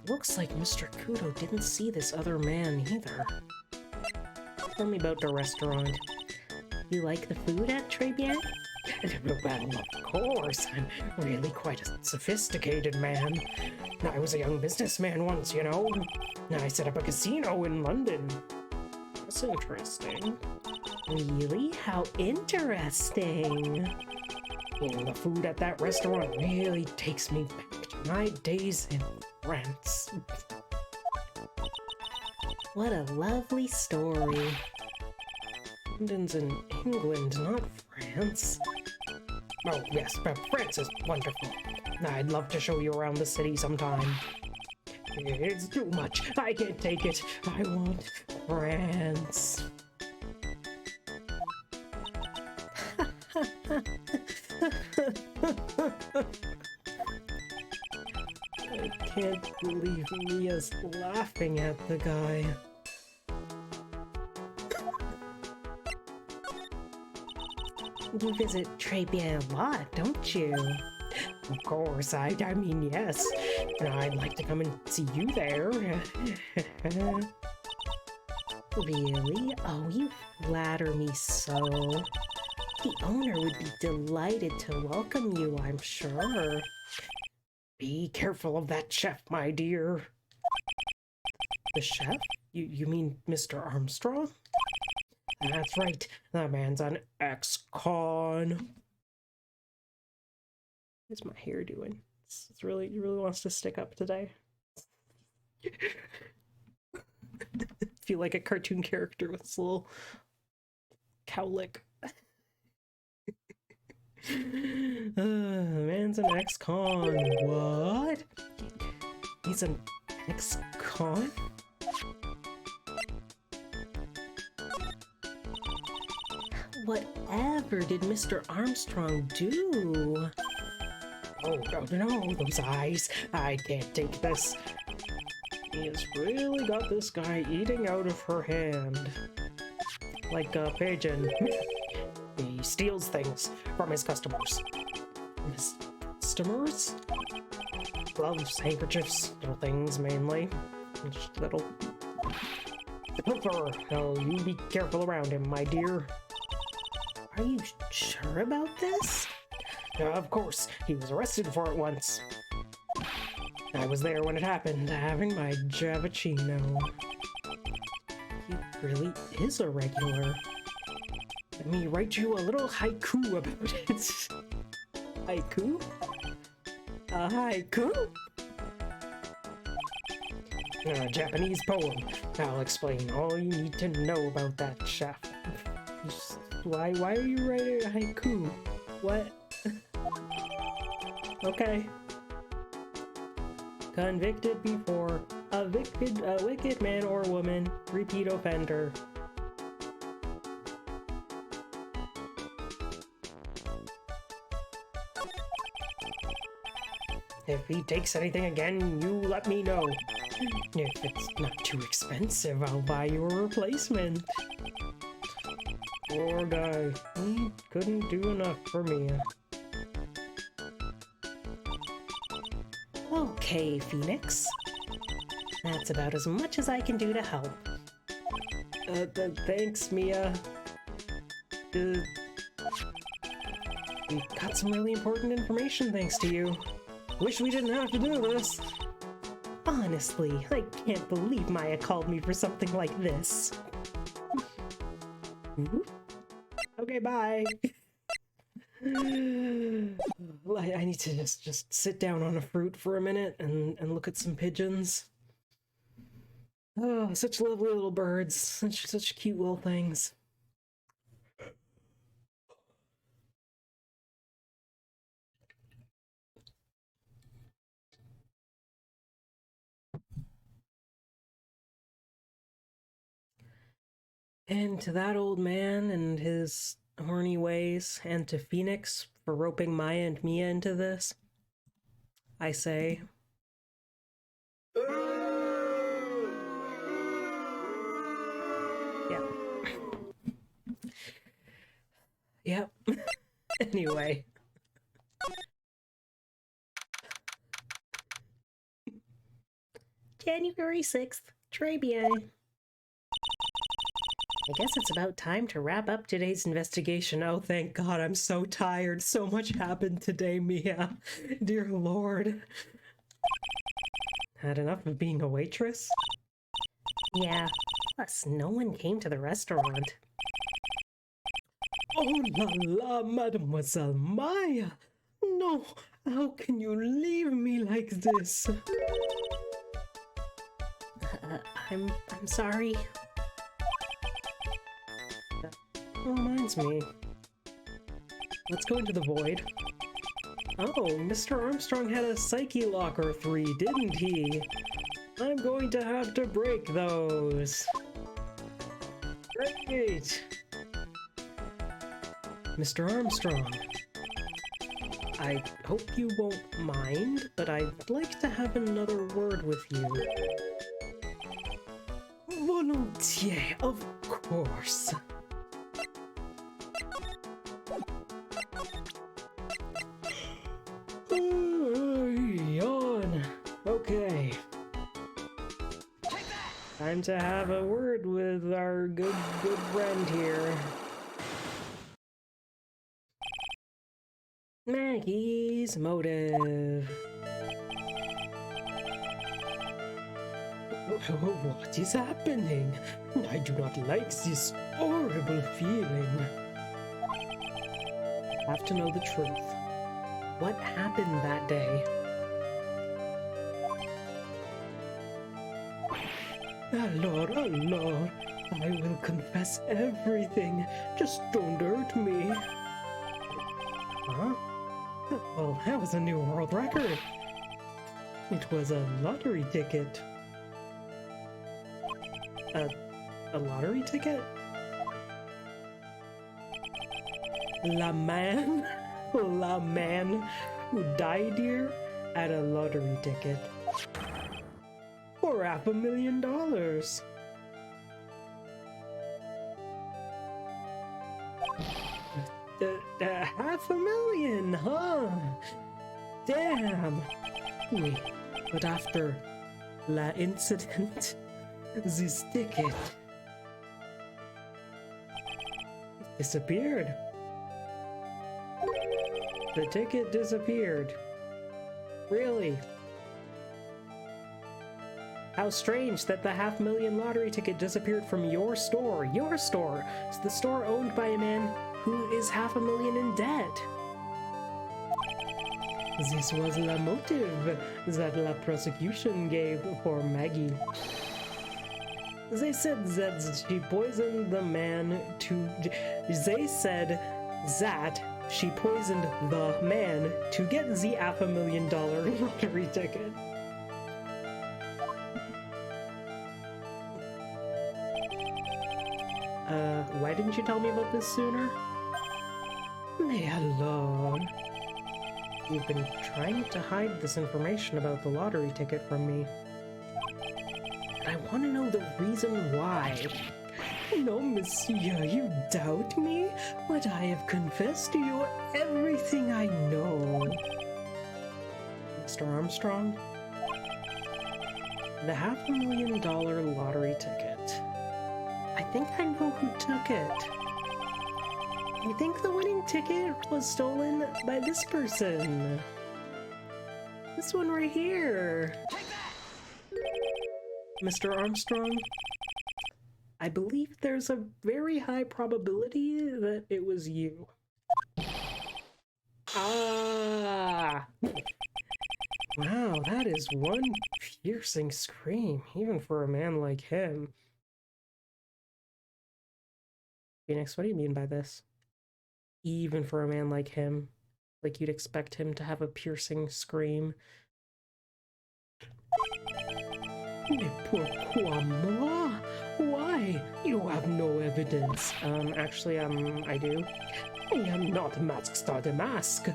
Looks like Mr. Kudo didn't see this other man either. Tell me about the restaurant. You like the food at Trebian? Well, of course. I'm really quite a sophisticated man. I was a young businessman once, you know. I set up a casino in London. That's interesting. Really? How interesting. The food at that restaurant really takes me back to my days in France. What a lovely story. London's in England, not France. Oh, yes, but France is wonderful. I'd love to show you around the city sometime. It's too much. I can't take it. I want France. I can't believe Mia's laughing at the guy. You visit Trebian a lot, don't you? Of course, I mean, yes. I'd like to come and see you there. Really? Oh, you flatter me so. The owner would be delighted to welcome you, I'm sure. Be careful of that chef, my dear. The chef? You mean Mr. Armstrong? That's right. That man's an ex-con. What's my hair doing? It really wants to stick up today. Feel like a cartoon character with this little cowlick. Man's an ex-con. What? He's an ex-con? Whatever did Mr. Armstrong do? Oh, no, those eyes. I can't take this. He has really got this guy eating out of her hand. Like a pigeon. He steals things from his customers. From his customers? Gloves, handkerchiefs, little things mainly. Just little... Oh, you be careful around him, my dear. Are you sure about this? Of course, he was arrested for it once. I was there when it happened, having my Javachino. He really is a regular. Let me write you a little haiku about it. Haiku? A haiku? A Japanese poem. I'll explain all you need to know about that chef. Why are you writing a haiku? What? Okay. Convicted before a wicked man or woman, repeat offender. If he takes anything again, you let me know. If it's not too expensive, I'll buy you a replacement. Poor guy. He couldn't do enough for me. Okay, Phoenix. That's about as much as I can do to help. Thanks, Mia. We got some really important information thanks to you. Wish we didn't have to do this. Honestly, I can't believe Maya called me for something like this. Okay, bye. I need to just sit down on a fruit for a minute and look at some pigeons. Oh, such lovely little birds. Such cute little things. And to that old man and his horny ways, and to Phoenix for roping Maya and Mia into this, I say... Yep. Yep. Anyway. January 6th. Très bien. I guess it's about time to wrap up today's investigation. Oh, thank God, I'm so tired. So much happened today, Mia. Dear Lord. Had enough of being a waitress? Yeah, plus no one came to the restaurant. Oh la la, Mademoiselle Maya! No, how can you leave me like this? I'm sorry. Reminds me. Let's go into the void. Oh, Mr. Armstrong had a Psyche Locker 3, didn't he? I'm going to have to break those. Great! Mr. Armstrong. I hope you won't mind, but I'd like to have another word with you. Volontiers, of course. Yawn. Okay. Time to have a word with our good friend here. Maggie's motive. What is happening? I do not like this horrible feeling. I have to know the truth. What happened that day? Lord, oh Lord, I will confess everything. Just don't hurt me. Huh? Well, that was a new world record. It was a lottery ticket. A lottery ticket? La man who died here had a lottery ticket for $500,000. $500,000, huh? Damn. Wait, but after la incident, this ticket disappeared. The ticket disappeared. Really? How strange that the $500,000 lottery ticket disappeared from your store. Your store! It's the store owned by a man who is $500,000 in debt. This was the motive that la prosecution gave for Maggie. They said that she poisoned the man to... They said that she poisoned the man to get the $500,000 lottery ticket. Why didn't you tell me about this sooner? Leave alone. You've been trying to hide this information about the lottery ticket from me. I want to know the reason why. No, monsieur, you doubt me? But I have confessed to you everything I know. Mr. Armstrong? The $500,000 lottery ticket. I think I know who took it. I think the winning ticket was stolen by this person. This one right here. Mr. Armstrong, I believe there's a very high probability that it was you. Ah! Wow, that is one piercing scream, even for a man like him. Phoenix, what do you mean by this? Even for a man like him? Like you'd expect him to have a piercing scream. Mais pourquoi moi? Why? You have no evidence. Actually, I do. I am not Mask de Mask.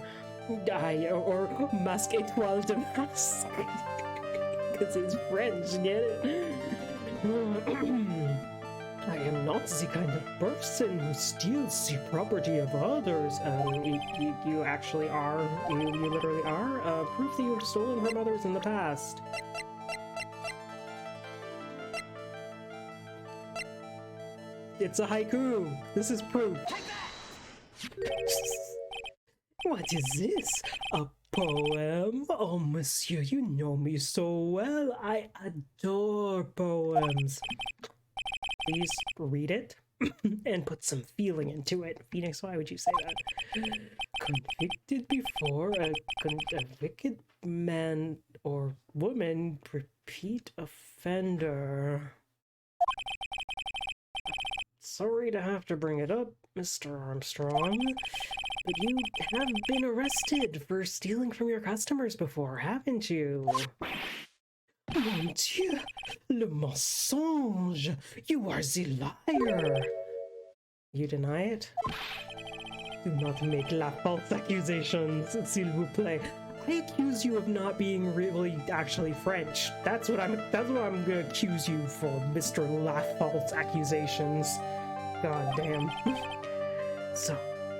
Or Masque Étoile de Masque. Because it's French, get it? I am not the kind of person who steals the property of others. You actually are. You literally are. Proof that you have stolen from others in the past. It's a haiku. This is proof. What is this? A poem? Oh, monsieur, you know me so well. I adore poems. Please read it and put some feeling into it. Phoenix, why would you say that? Convicted before a wicked man or woman, repeat offender. Sorry to have to bring it up, Mr. Armstrong, but you have been arrested for stealing from your customers before, haven't you? Mon Dieu, le mensonge! You are the liar! You deny it? Do not make la false accusations, s'il vous plaît. I accuse you of not being really actually French. That's what I'm gonna accuse you for, Mr. La False Accusations. God damn. So,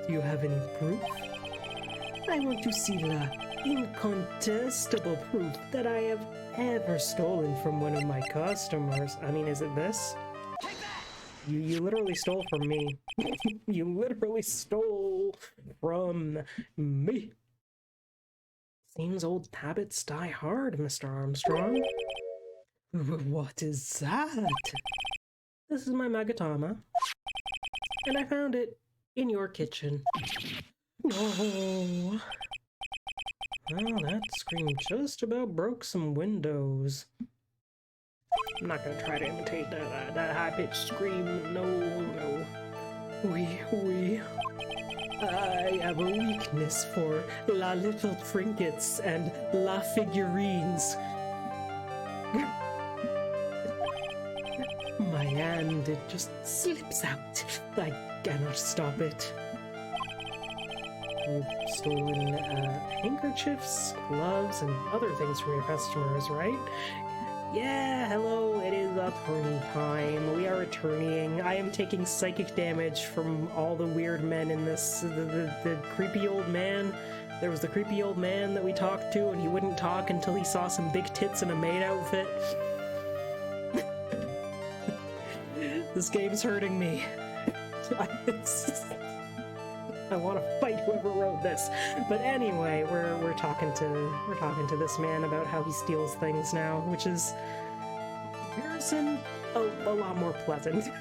do you have any proof? I want to see la incontestable proof that I have ever stolen from one of my customers. I mean, is it this? You literally stole from me. You literally stole from me. Seems old habits die hard, Mr. Armstrong. What is that? This is my Magatama. And I found it in your kitchen. Oh. Well, that scream just about broke some windows. I'm not gonna try to imitate that high-pitched scream. No. Oui. I have a weakness for la little trinkets and la figurines. My hand, it just slips out. I cannot stop it. You've stolen handkerchiefs, gloves, and other things from your customers, right? Yeah, hello, it is attorney time. We are attorneying. I am taking psychic damage from all the weird men in this. The creepy old man. There was the creepy old man that we talked to, and he wouldn't talk until he saw some big tits in a maid outfit. This game's hurting me. I want to fight whoever wrote this. But anyway, we're talking to this man about how he steals things now, which is in comparison a lot more pleasant.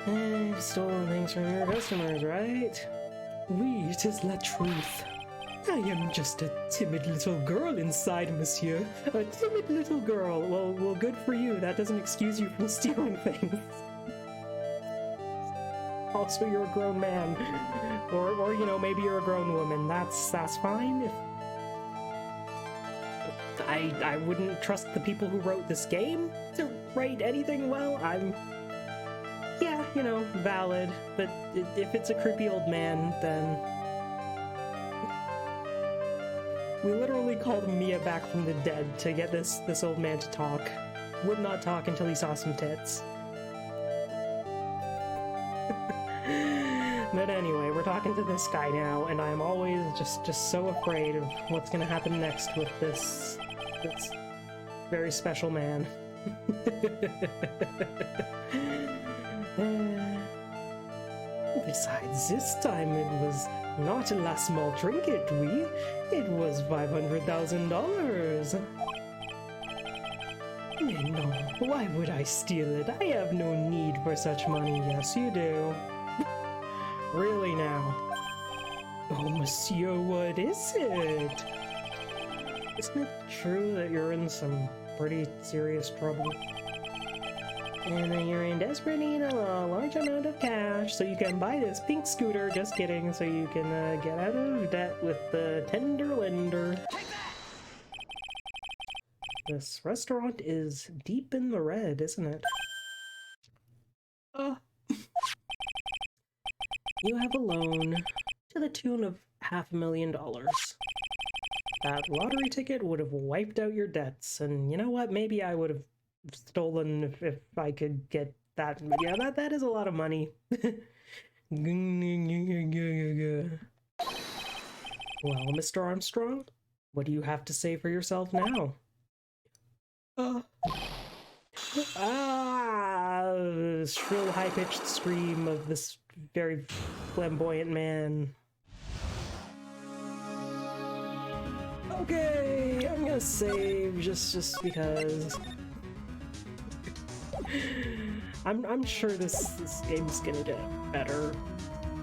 You've stolen things from your customers, right? Oui, it is la truth. I am just a timid little girl inside, monsieur. A timid little girl. Well, good for you. That doesn't excuse you from stealing things. Also, you're a grown man, or you know, maybe you're a grown woman. That's fine. I wouldn't trust the people who wrote this game to write anything well. Yeah, you know, valid. But if it's a creepy old man, then we literally called Mia back from the dead to get this old man to talk. Would not talk until he saw some tits. But anyway, we're talking talking to this guy now, and I'm always just so afraid of what's gonna happen next with this very special man. Besides, this time it was not a small trinket, oui? It was $500,000. No, why would I steal it? I have no need for such money. Yes, you do. Really now? Oh, monsieur, what is it? Isn't it true that you're in some pretty serious trouble? And that you're in desperate need of a large amount of cash so you can buy this pink scooter. Just kidding, so you can get out of debt with the tender lender. This restaurant is deep in the red, isn't it? You have a loan to the tune of $500,000. That lottery ticket would have wiped out your debts, and you know what? Maybe I would have stolen if I could get that. Yeah, that is a lot of money. Well, Mr. Armstrong, what do you have to say for yourself now? Shrill, high-pitched scream of this very flamboyant man. Okay, I'm gonna save just because. I'm sure this game's gonna get better.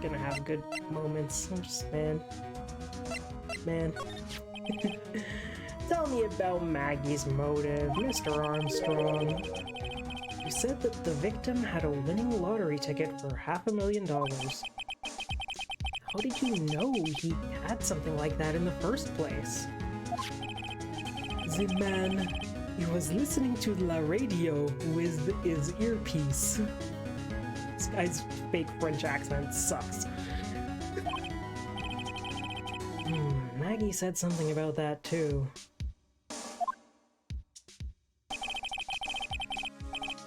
Gonna have good moments. I'm just man. Tell me about Maggie's motive, Mr. Armstrong. You said that the victim had a winning lottery ticket for $500,000. How did you know he had something like that in the first place? The man, he was listening to la radio with his earpiece. This guy's fake French accent sucks. Maggie said something about that too.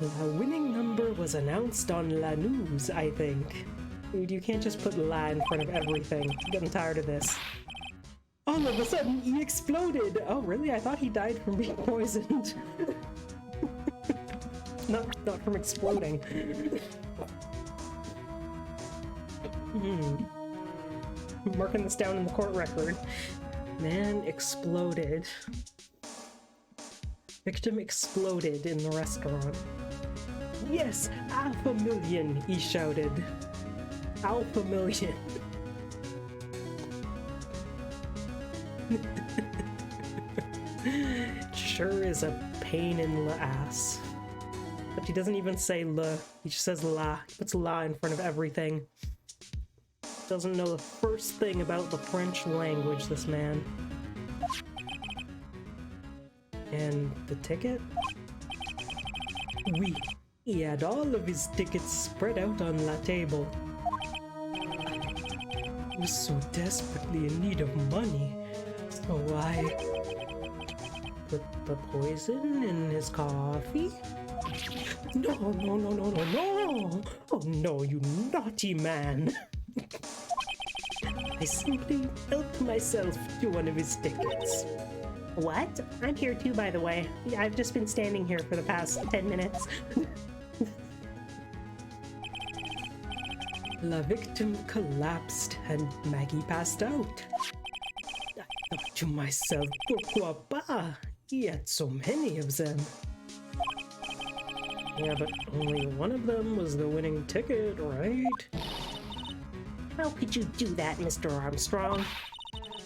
The winning number was announced on La News, I think. Dude, you can't just put La in front of everything. I'm getting tired of this. All of a sudden, he exploded! Oh, really? I thought he died from being poisoned. not from exploding. I'm marking this down in the court record. Man exploded. Victim exploded in the restaurant. Yes, $500,000, he shouted. $500,000. Sure is a pain in the ass. But he doesn't even say le, he just says la. He puts la in front of everything. Doesn't know the first thing about the French language, this man. And the ticket? Oui, he had all of his tickets spread out on la table. He was so desperately in need of money, so I put the poison in his coffee? No! Oh no, you naughty man! I simply helped myself to one of his tickets. What? I'm here too, by the way. I've just been standing here for the past 10 minutes. La victim collapsed and Maggie passed out. I thought to myself, pourquoi pas? He had so many of them. Yeah, but only one of them was the winning ticket, right? How could you do that, Mr. Armstrong?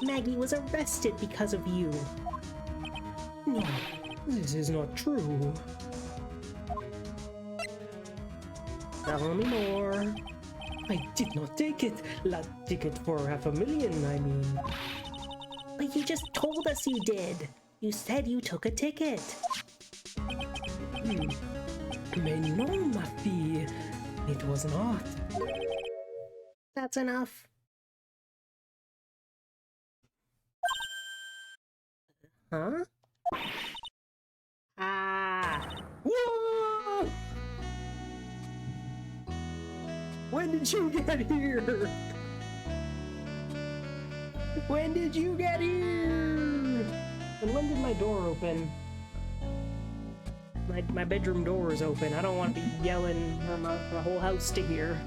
Maggie was arrested because of you. No, this is not true. Tell me more. I did not take it. That ticket for $500,000, I mean. But you just told us you did. You said you took a ticket. Mais non, ma fille. It was not. That's enough. Huh? Whoa! When did you get here? When did you get here? And when did my door open? My bedroom door is open. I don't want to be yelling for my whole house to hear.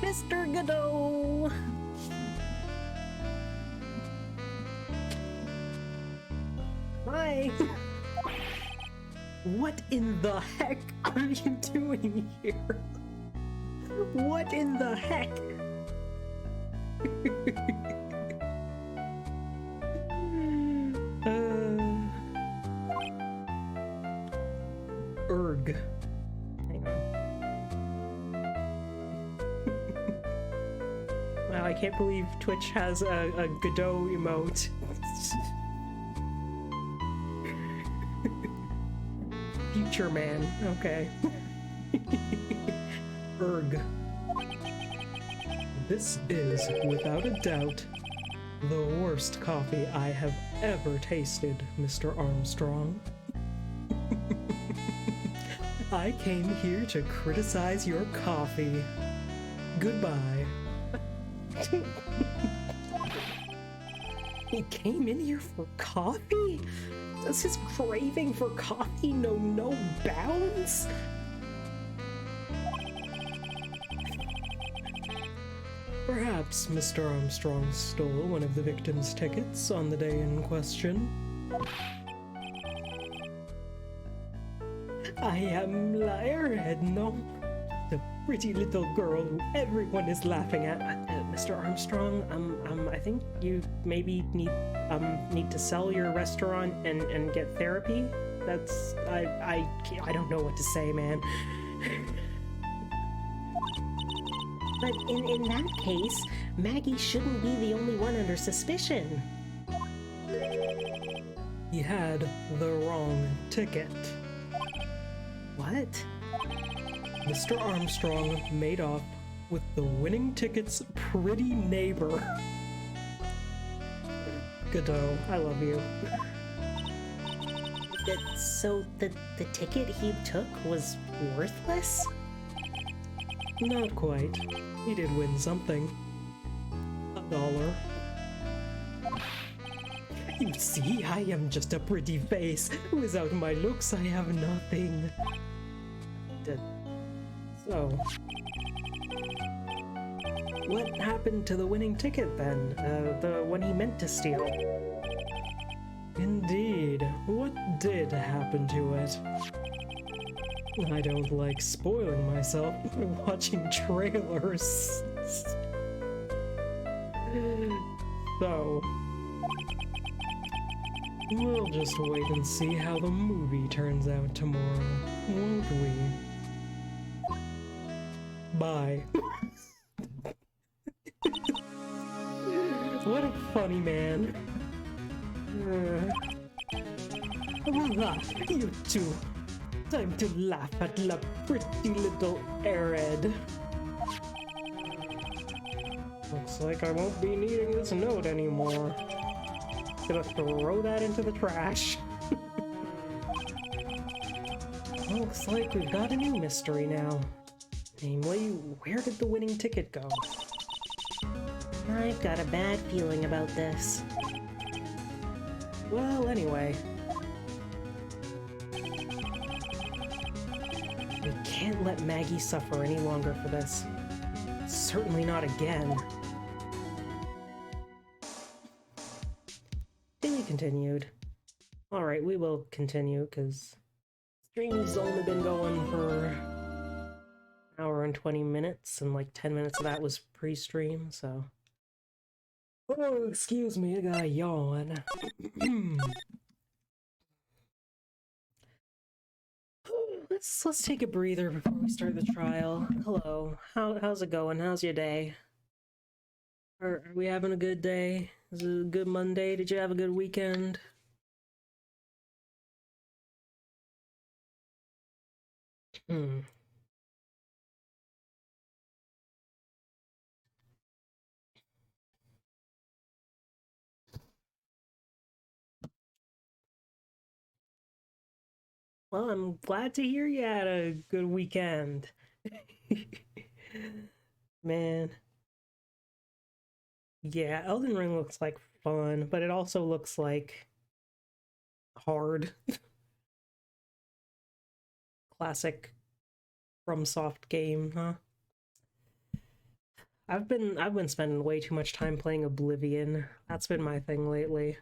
Mr. Godot! Hi! What in the heck are you doing here? What in the heck? Erg. Hang on. Wow, I can't believe Twitch has a Godot emote. Future man, okay. Erg. This is, without a doubt, the worst coffee I have ever tasted, Mr. Armstrong. I came here to criticize your coffee. Goodbye. He came in here for coffee? Does his craving for coffee know no bounds? Perhaps Mr. Armstrong stole one of the victim's tickets on the day in question. I am Liar Edno, the pretty little girl who everyone is laughing at. Mr. Armstrong, I think you maybe need to sell your restaurant and get therapy. That's I don't know what to say, man. But in that case, Maggie shouldn't be the only one under suspicion. He had the wrong ticket. What? Mr. Armstrong made off with the winning ticket's pretty neighbor. Godot, I love you. So the ticket he took was worthless? Not quite. He did win something. $1. You see, I am just a pretty face. Without my looks, I have nothing. So, what happened to the winning ticket then? The one he meant to steal? Indeed, what did happen to it? I don't like spoiling myself by watching trailers. So, we'll just wait and see how the movie turns out tomorrow, won't we? Bye. What a funny man. Voila, you two. Time to laugh at la pretty little Arid. Looks like I won't be needing this note anymore. Gonna throw that into the trash. Looks like we've got a new mystery now. Namely, where did the winning ticket go? I've got a bad feeling about this. Well, anyway. We can't let Maggie suffer any longer for this. Certainly not again. Daily continued. Alright, we will continue, because stream's only been going for an hour and 20 minutes, and like 10 minutes of that was pre-stream, so... Oh, excuse me, I got a yawn. Let's take a breather before we start the trial. Hello, how's it going? How's your day? Are we having a good day? Is it a good Monday? Did you have a good weekend? Well, I'm glad to hear you had a good weekend. Man. Yeah, Elden Ring looks like fun, but it also looks like hard. Classic FromSoft game, huh? I've been spending way too much time playing Oblivion. That's been my thing lately.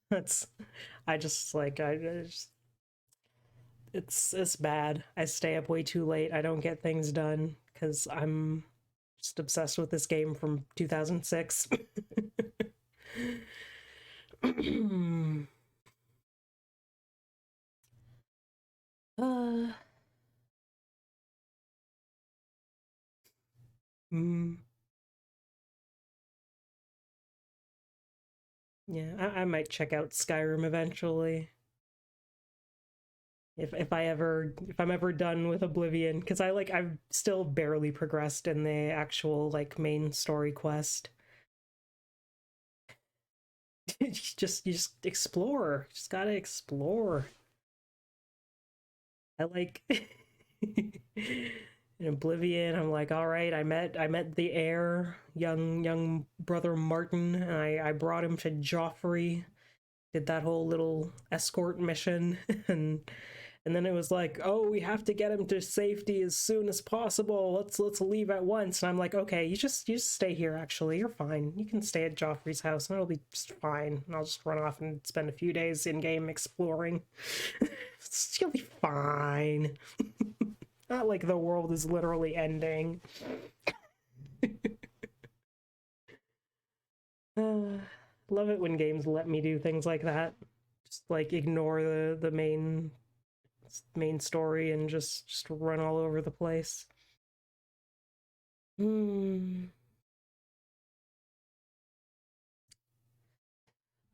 That's I just like I just it's bad. I stay up way too late. I don't get things done because I'm just obsessed with this game from 2006. uh, mm, yeah, I might check out Skyrim eventually. If I'm ever done with Oblivion, because I've still barely progressed in the actual like main story quest. You just explore. Just gotta explore. I like in Oblivion, I'm like, all right, I met the heir, young brother Martin, and I brought him to Joffrey, did that whole little escort mission, and then it was like, oh, we have to get him to safety as soon as possible. Let's leave at once. And I'm like, okay, you just stay here. Actually, you're fine. You can stay at Joffrey's house, and it'll be just fine. And I'll just run off and spend a few days in game exploring. You'll be fine. Not like the world is literally ending. uh, love it when games let me do things like that. Just like ignore the main story and just run all over the place. Hmm.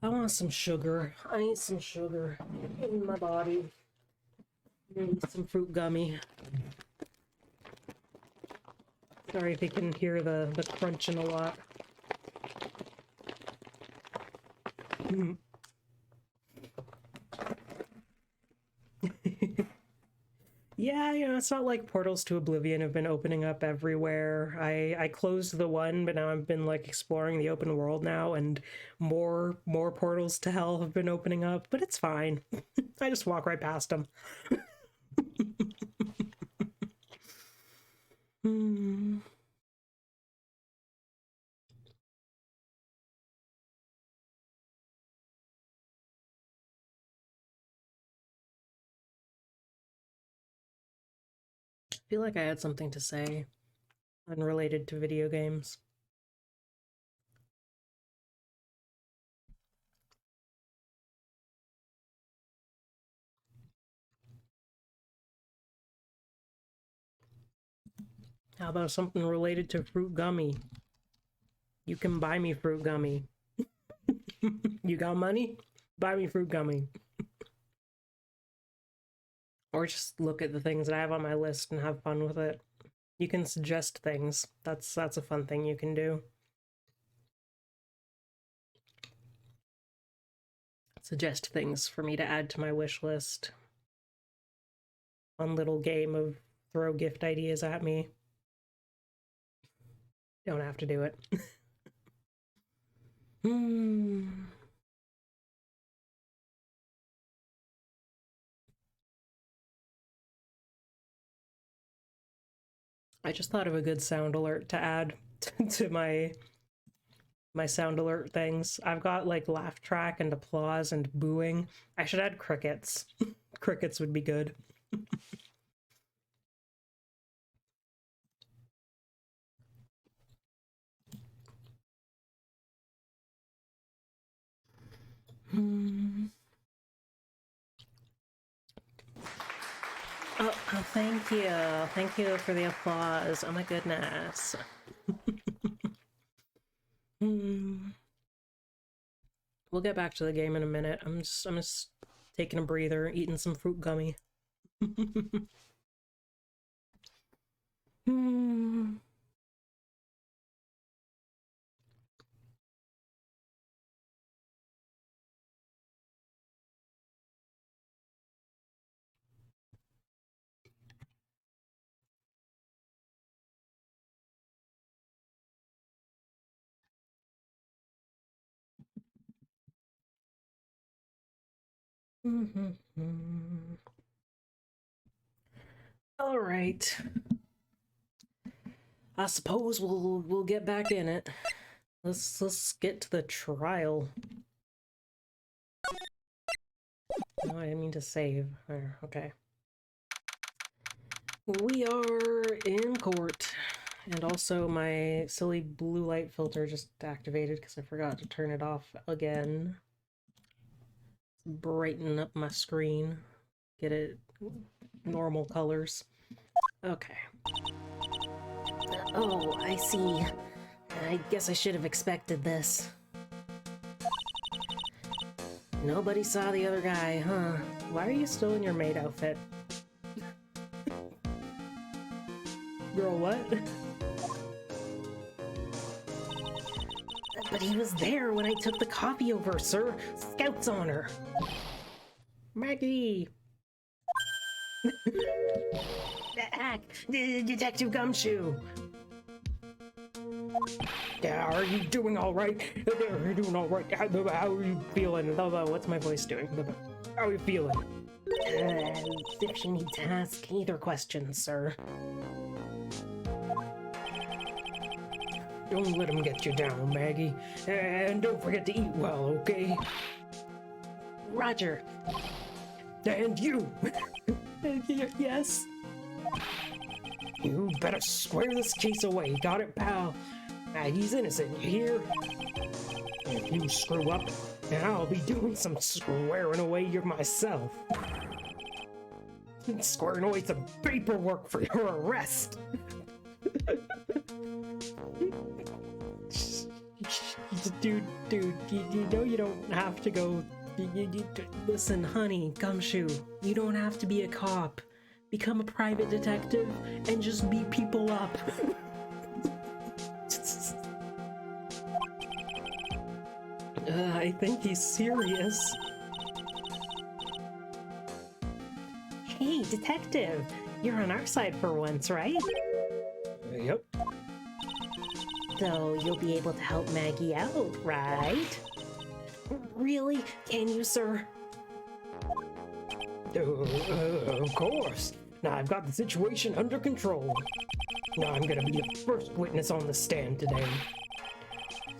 I want some sugar. I need some sugar in my body. I need some fruit gummy. Sorry if you can hear the crunching a lot. Yeah, it's not like portals to Oblivion have been opening up everywhere. I closed the one, but now I've been like exploring the open world now, and more portals to hell have been opening up. But it's fine. I just walk right past them. Hmm. I feel like I had something to say unrelated to video games. How about something related to fruit gummy? You can buy me fruit gummy. You got money? Buy me fruit gummy. Or just look at the things that I have on my list and have fun with it. You can suggest things. That's a fun thing you can do. Suggest things for me to add to my wish list. Fun little game of throw gift ideas at me. Don't have to do it. Hmm. I just thought of a good sound alert to add to my sound alert things. I've got like laugh track and applause and booing. I should add crickets. Crickets would be good. Hmm. Oh, thank you. Thank you for the applause. Oh my goodness. Hmm. We'll get back to the game in a minute. I'm just taking a breather, eating some fruit gummy. Hmm. All right. I suppose we'll get back in it. Let's get to the trial. Oh, I didn't mean to save. There, okay. We are in court. And also my silly blue light filter just activated because I forgot to turn it off again. Brighten up my screen. Get it normal colors. Okay. Oh, I see. I guess I should have expected this. Nobody saw the other guy, huh? Why are you still in your maid outfit? Girl, what? But he was there when I took the coffee over, sir. Scout's honor. Maggie! Detective Gumshoe. Yeah, are you doing all right? Are you doing all right? How are you feeling? What's my voice doing? How are you feeling? If you need to ask either question, sir. Don't let him get you down, Maggie. And don't forget to eat well, okay? Roger. And you! Yes? You better square this case away, got it, pal? Maggie's innocent, you hear? If you screw up, then I'll be doing some squaring away myself. Squaring away some paperwork for your arrest! Dude, you know you don't have to go... Listen, honey, Gumshoe, you don't have to be a cop. Become a private detective and just beat people up. I think he's serious. Hey, detective. You're on our side for once, right? Yep. So you'll be able to help Maggie out, right? Really? Can you, sir? Of course. Now I've got the situation under control. Now I'm gonna be the first witness on the stand today.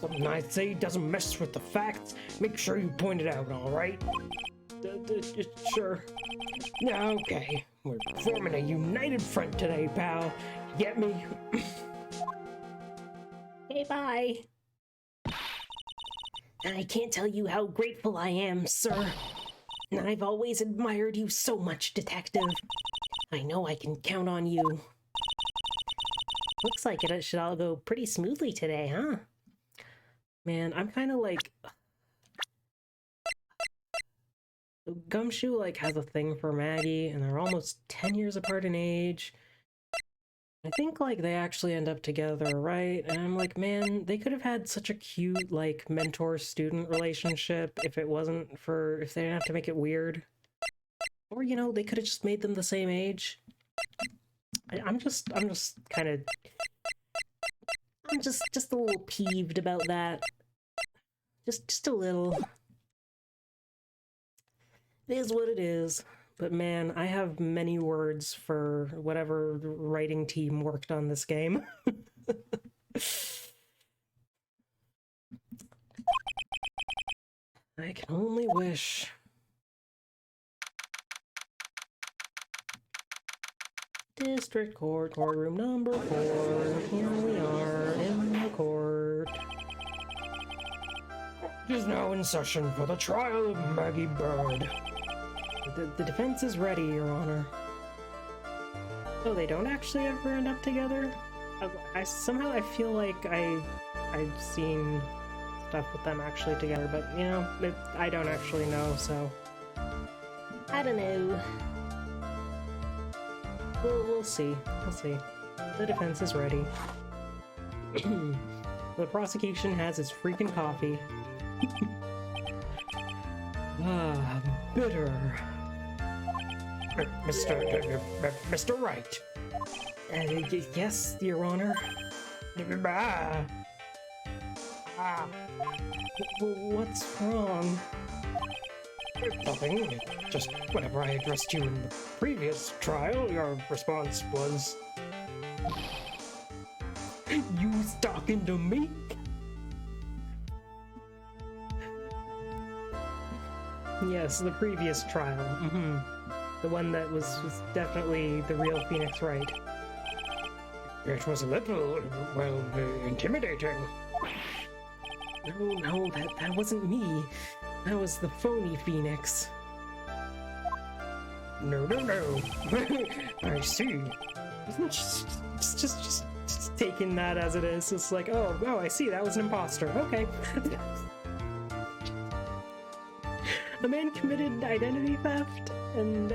Something I say doesn't mess with the facts. Make sure you point it out, alright? Sure. Okay. We're forming a united front today, pal. Get me? Hey, bye. I can't tell you how grateful I am, sir. I've always admired you so much, detective. I know I can count on you. Looks like it should all go pretty smoothly today, huh? Man, I'm kind of like... Gumshoe, like, has a thing for Maggie, and they're almost 10 years apart in age. I think, like, they actually end up together, right? And I'm like, man, they could have had such a cute, like, mentor-student relationship if it wasn't for... if they didn't have to make it weird. Or, you know, they could have just made them the same age. I'm just kind of... I'm just a little peeved about that. Just a little. It is what it is. But man, I have many words for whatever writing team worked on this game. I can only wish. District Court, courtroom number 4. Here we are in the court. It is now in session for the trial of Maggie Bird. The defense is ready, Your Honor. Oh, they don't actually ever end up together? Somehow I feel like I've seen stuff with them actually together, but, you know, I don't actually know, so... I don't know. We'll see. We'll see. The defense is ready. The prosecution has its freaking coffee. Ah, bitter. Mr. Wright. Yes, Your Honor. What's wrong? Nothing. Just whenever I addressed you in the previous trial, your response was... You was talking to me? Yes, the previous trial. The one that was definitely the real Phoenix Wright. It was a little, well, intimidating. No, that wasn't me. That was the phony Phoenix. No. I see. Just taking that as it is. It's like, oh, I see, that was an imposter. Okay. A man committed identity theft and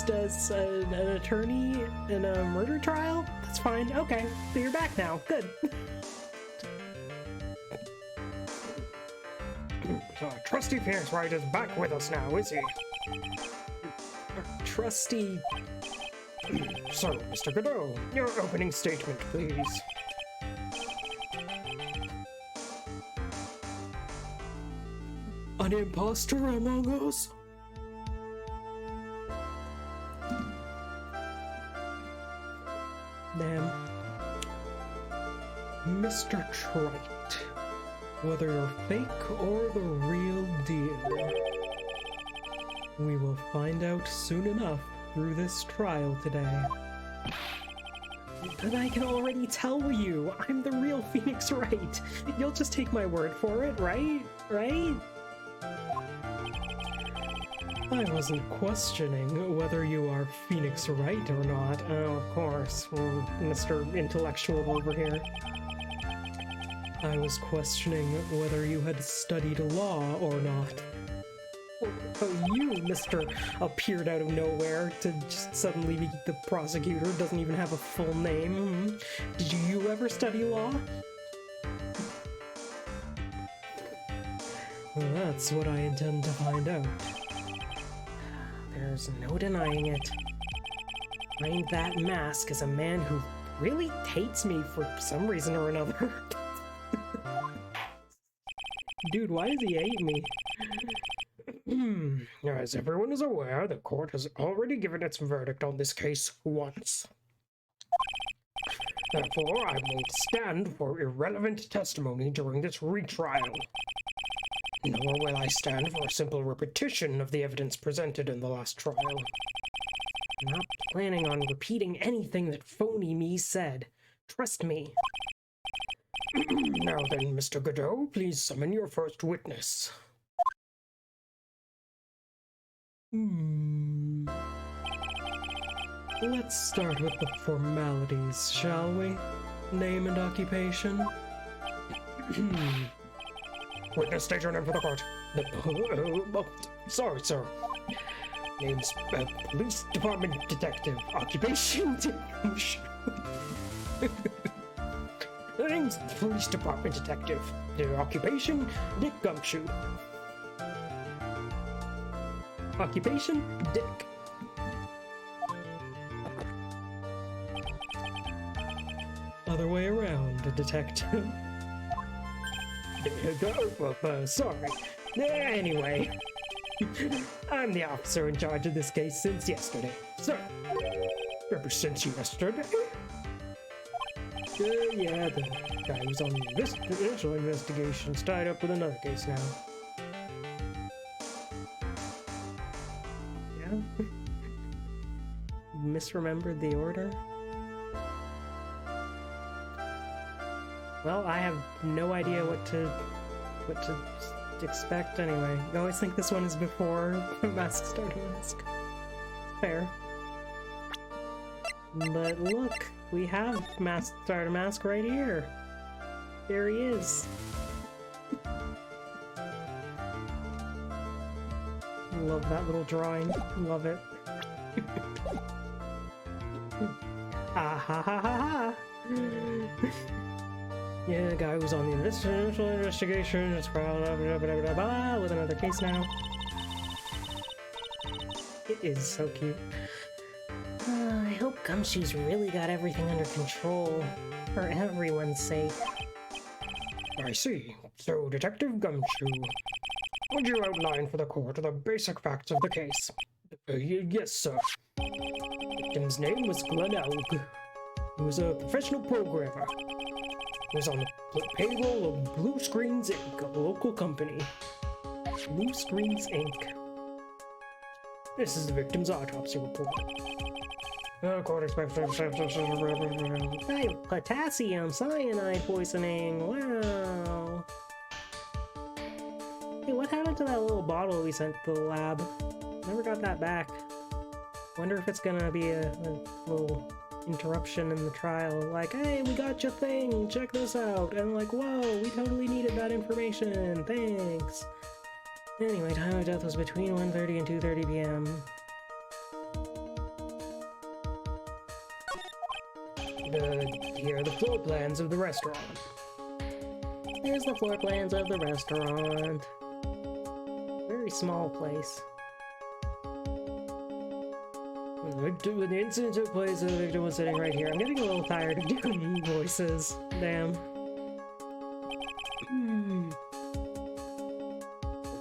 does an attorney in a murder trial? That's fine. Okay, so you're back now. Good. So, trusty Phoenix Wright is back with us now, is he? Trusty. So, Mr. Godot, your opening statement, please. An imposter among us? Damn. Mr. Trite, whether you're fake or the real deal, we will find out soon enough through this trial today. But I can already tell you, I'm the real Phoenix Wright. You'll just take my word for it, right? Right? I wasn't questioning whether you are Phoenix Wright or not. Oh, of course, Mr. Intellectual over here. I was questioning whether you had studied law or not. Oh, you, Mr. appeared out of nowhere to just suddenly be the prosecutor, doesn't even have a full name. Did you ever study law? Well, that's what I intend to find out. There's no denying it. Behind that mask is a man who really hates me for some reason or another. Dude, why does he hate me? As everyone is aware, the court has already given its verdict on this case once. Therefore, I won't stand for irrelevant testimony during this retrial. Nor will I stand for a simple repetition of the evidence presented in the last trial. I'm not planning on repeating anything that phony me said. Trust me. Now then, Mr. Godot, please summon your first witness. Let's start with the formalities, shall we? Name and occupation? Witness, state your name for the court. Sorry, sir. Name's Police Department Detective. Occupation? Name's Police Department Detective. Their occupation? Dick Gumshoe. Occupation? Dick. Other way around, detective. Sorry. Anyway, I'm the officer in charge of this case since yesterday. Sir, ever since yesterday? Yeah, the guy who's on the initial investigation's tied up with another case now. Yeah? Misremembered the order? Well, I have no idea what to expect anyway. I always think this one is before Mask Starter Mask. Fair. But look, we have Mask Starter Mask right here. There he is. Love that little drawing. Love it. Ah ha ha ha ha! Yeah, the guy who's on the initial investigation is with another case now. It is so cute. I hope Gumshoe's really got everything under control, for everyone's sake. I see. So, Detective Gumshoe, Would you outline for the court the basic facts of the case? Yes, sir. The victim's name was Glenn Elg. He was a professional programmer. He was on the payroll of Blue Screens Inc., a local company. Blue Screens Inc. This is the victim's autopsy report. Court expects Potassium cyanide poisoning. Wow. Hey, what happened to that little bottle we sent to the lab? Never got that back. Wonder if it's gonna be a little interruption in the trial. Like, hey, we got your thing, check this out. And like, whoa, we totally needed that information. Thanks. Anyway, time of death was between 1:30 and 2:30 p.m. Here are the floor plans of the restaurant. Here's the floor plans of the restaurant. Very small place. When the incident took place, the victim was sitting right here. I'm getting a little tired of doing voices. Damn.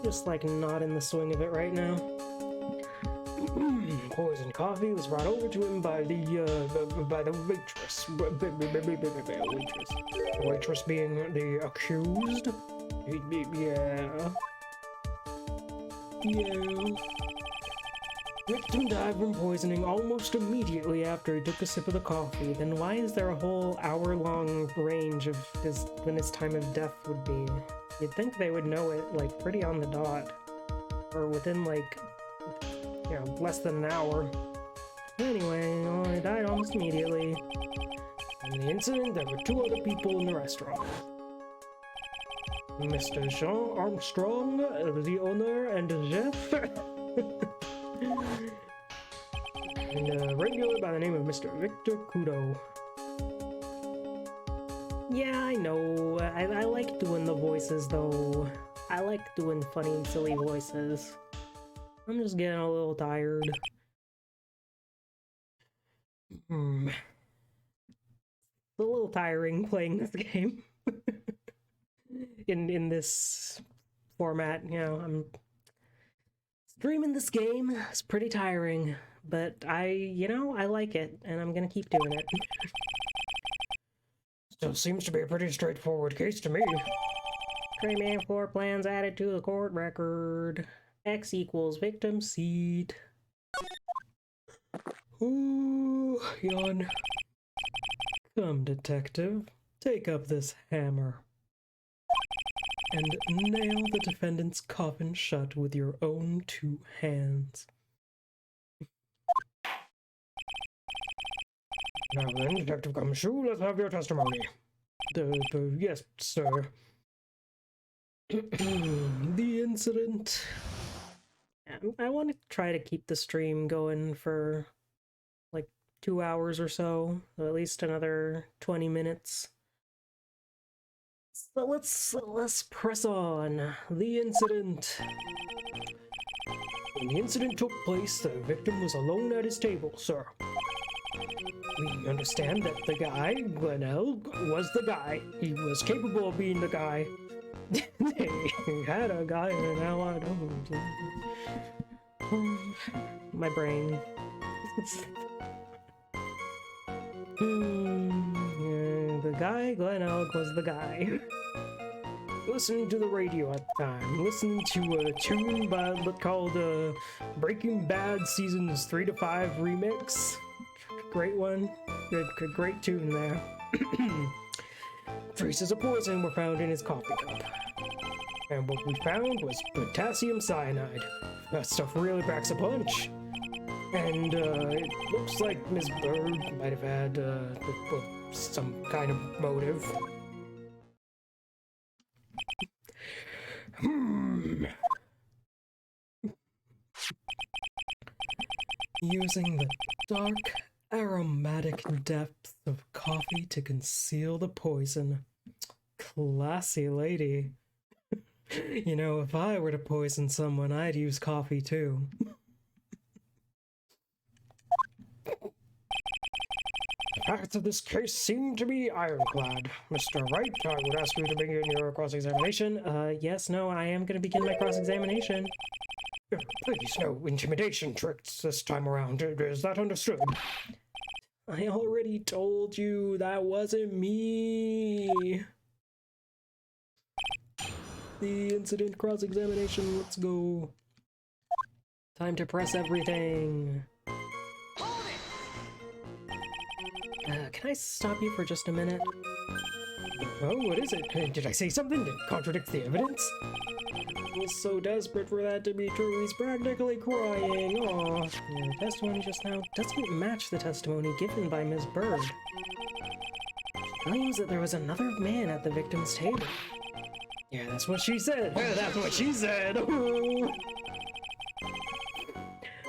Just like not in the swing of it right now. Poison coffee was brought over to him by the waitress. The waitress being the accused. Yeah. Victim died from poisoning almost immediately after he took a sip of the coffee. Then why is there a whole hour-long range of when his time of death would be? You'd think they would know it, like, pretty on the dot. Or within, like, you know, less than an hour. Anyway, he died almost immediately. In the incident, there were two other people in the restaurant. Mr. Jean Armstrong, the owner and chef. And a regular by the name of Mr. Victor Kudo. Yeah, I know. I like doing the voices, though. I like doing funny, silly voices. I'm just getting a little tired. It's a little tiring playing this game. in this format, you know, I'm streaming this game. It's pretty tiring, but I like it, and I'm gonna keep doing it. Still seems to be a pretty straightforward case to me. Crayman floor plans added to the court record. X equals victim seat. Ooh, yawn. Come, detective, take up this hammer and nail the defendant's coffin shut with your own two hands. Now then, Detective Gumshoe, let's have your testimony. Yes, sir. The incident. I want to try to keep the stream going for like 2 hours or so, at least another 20 minutes. So let's press on. The incident. When the incident took place, the victim was alone at his table, sir. We understand that the guy, Glenn Elg, was the guy. He was capable of being the guy. He had a guy and now I don't. My brain. The guy, Glenn Elg, was the guy. Listening to the radio at the time, listening to a tune called Breaking Bad Seasons 3 to 5 remix. Great one. Great tune there. Traces of poison were found in his coffee cup. And what we found was potassium cyanide. That stuff really packs a punch. And it looks like Miss Bird might have had some kind of motive. Using the dark, aromatic depths of coffee to conceal the poison. Classy lady. You know, if I were to poison someone, I'd use coffee too. facts of this case seem to be ironclad. Mr. Wright, I would ask you to begin your cross-examination. Yes, no, I am gonna begin my cross-examination. Please, no intimidation tricks this time around. Is that understood? I already told you that wasn't me. The incident cross-examination, let's go. Time to press everything. Can I stop you for just a minute? Oh, what is it? Did I say something that contradicts the evidence? I was so desperate for that to be true, he's practically crying. Aw, your testimony just now doesn't match the testimony given by Ms. Bird. She claims that there was another man at the victim's table. Yeah, that's what she said. That's what she said.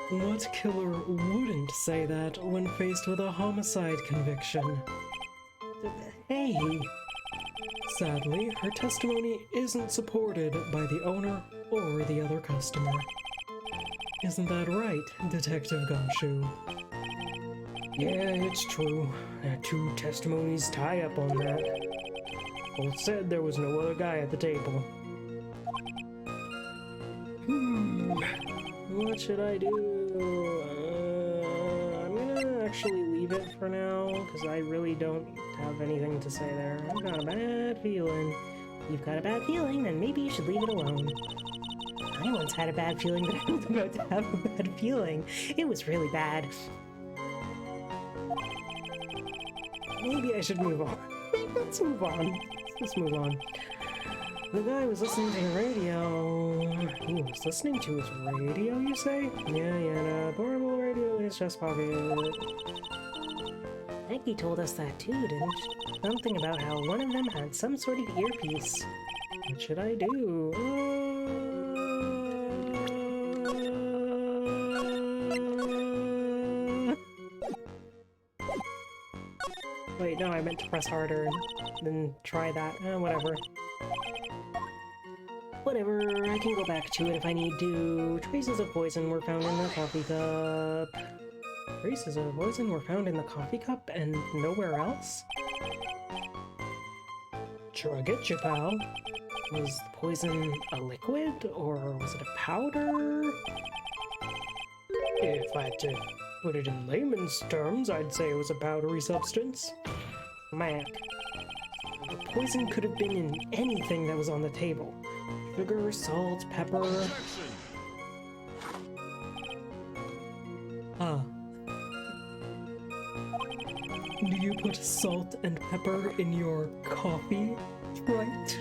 What killer wouldn't say that when faced with a homicide conviction? Hey! Sadly, her testimony isn't supported by the owner or the other customer. Isn't that right, Detective Gumshoe? Yeah, it's true. Two testimonies tie up on that. Both said there was no other guy at the table. What should I do? I'm gonna actually leave it for now, because I really don't have anything to say there. I've got a bad feeling. You've got a bad feeling, then maybe you should leave it alone. I once had a bad feeling that I was about to have a bad feeling. It was really bad. Maybe I should move on. Let's move on. Let's move on. The guy was listening to the radio. He was listening to his radio, you say? Yeah, the portable radio in his chest pocket. Maggie told us that too, didn't she? Something about how one of them had some sort of earpiece. What should I do? Wait, no, I meant to press harder and then try that. Whatever. Whatever, I can go back to it if I need to. Traces of poison were found in the coffee cup. Traces of poison were found in the coffee cup and nowhere else? Sure, I get you, pal. Was the poison a liquid, or was it a powder? If I had to put it in layman's terms, I'd say it was a powdery substance. Mac. The poison could have been in anything that was on the table. Sugar, salt, pepper. Do you put salt and pepper in your coffee, right?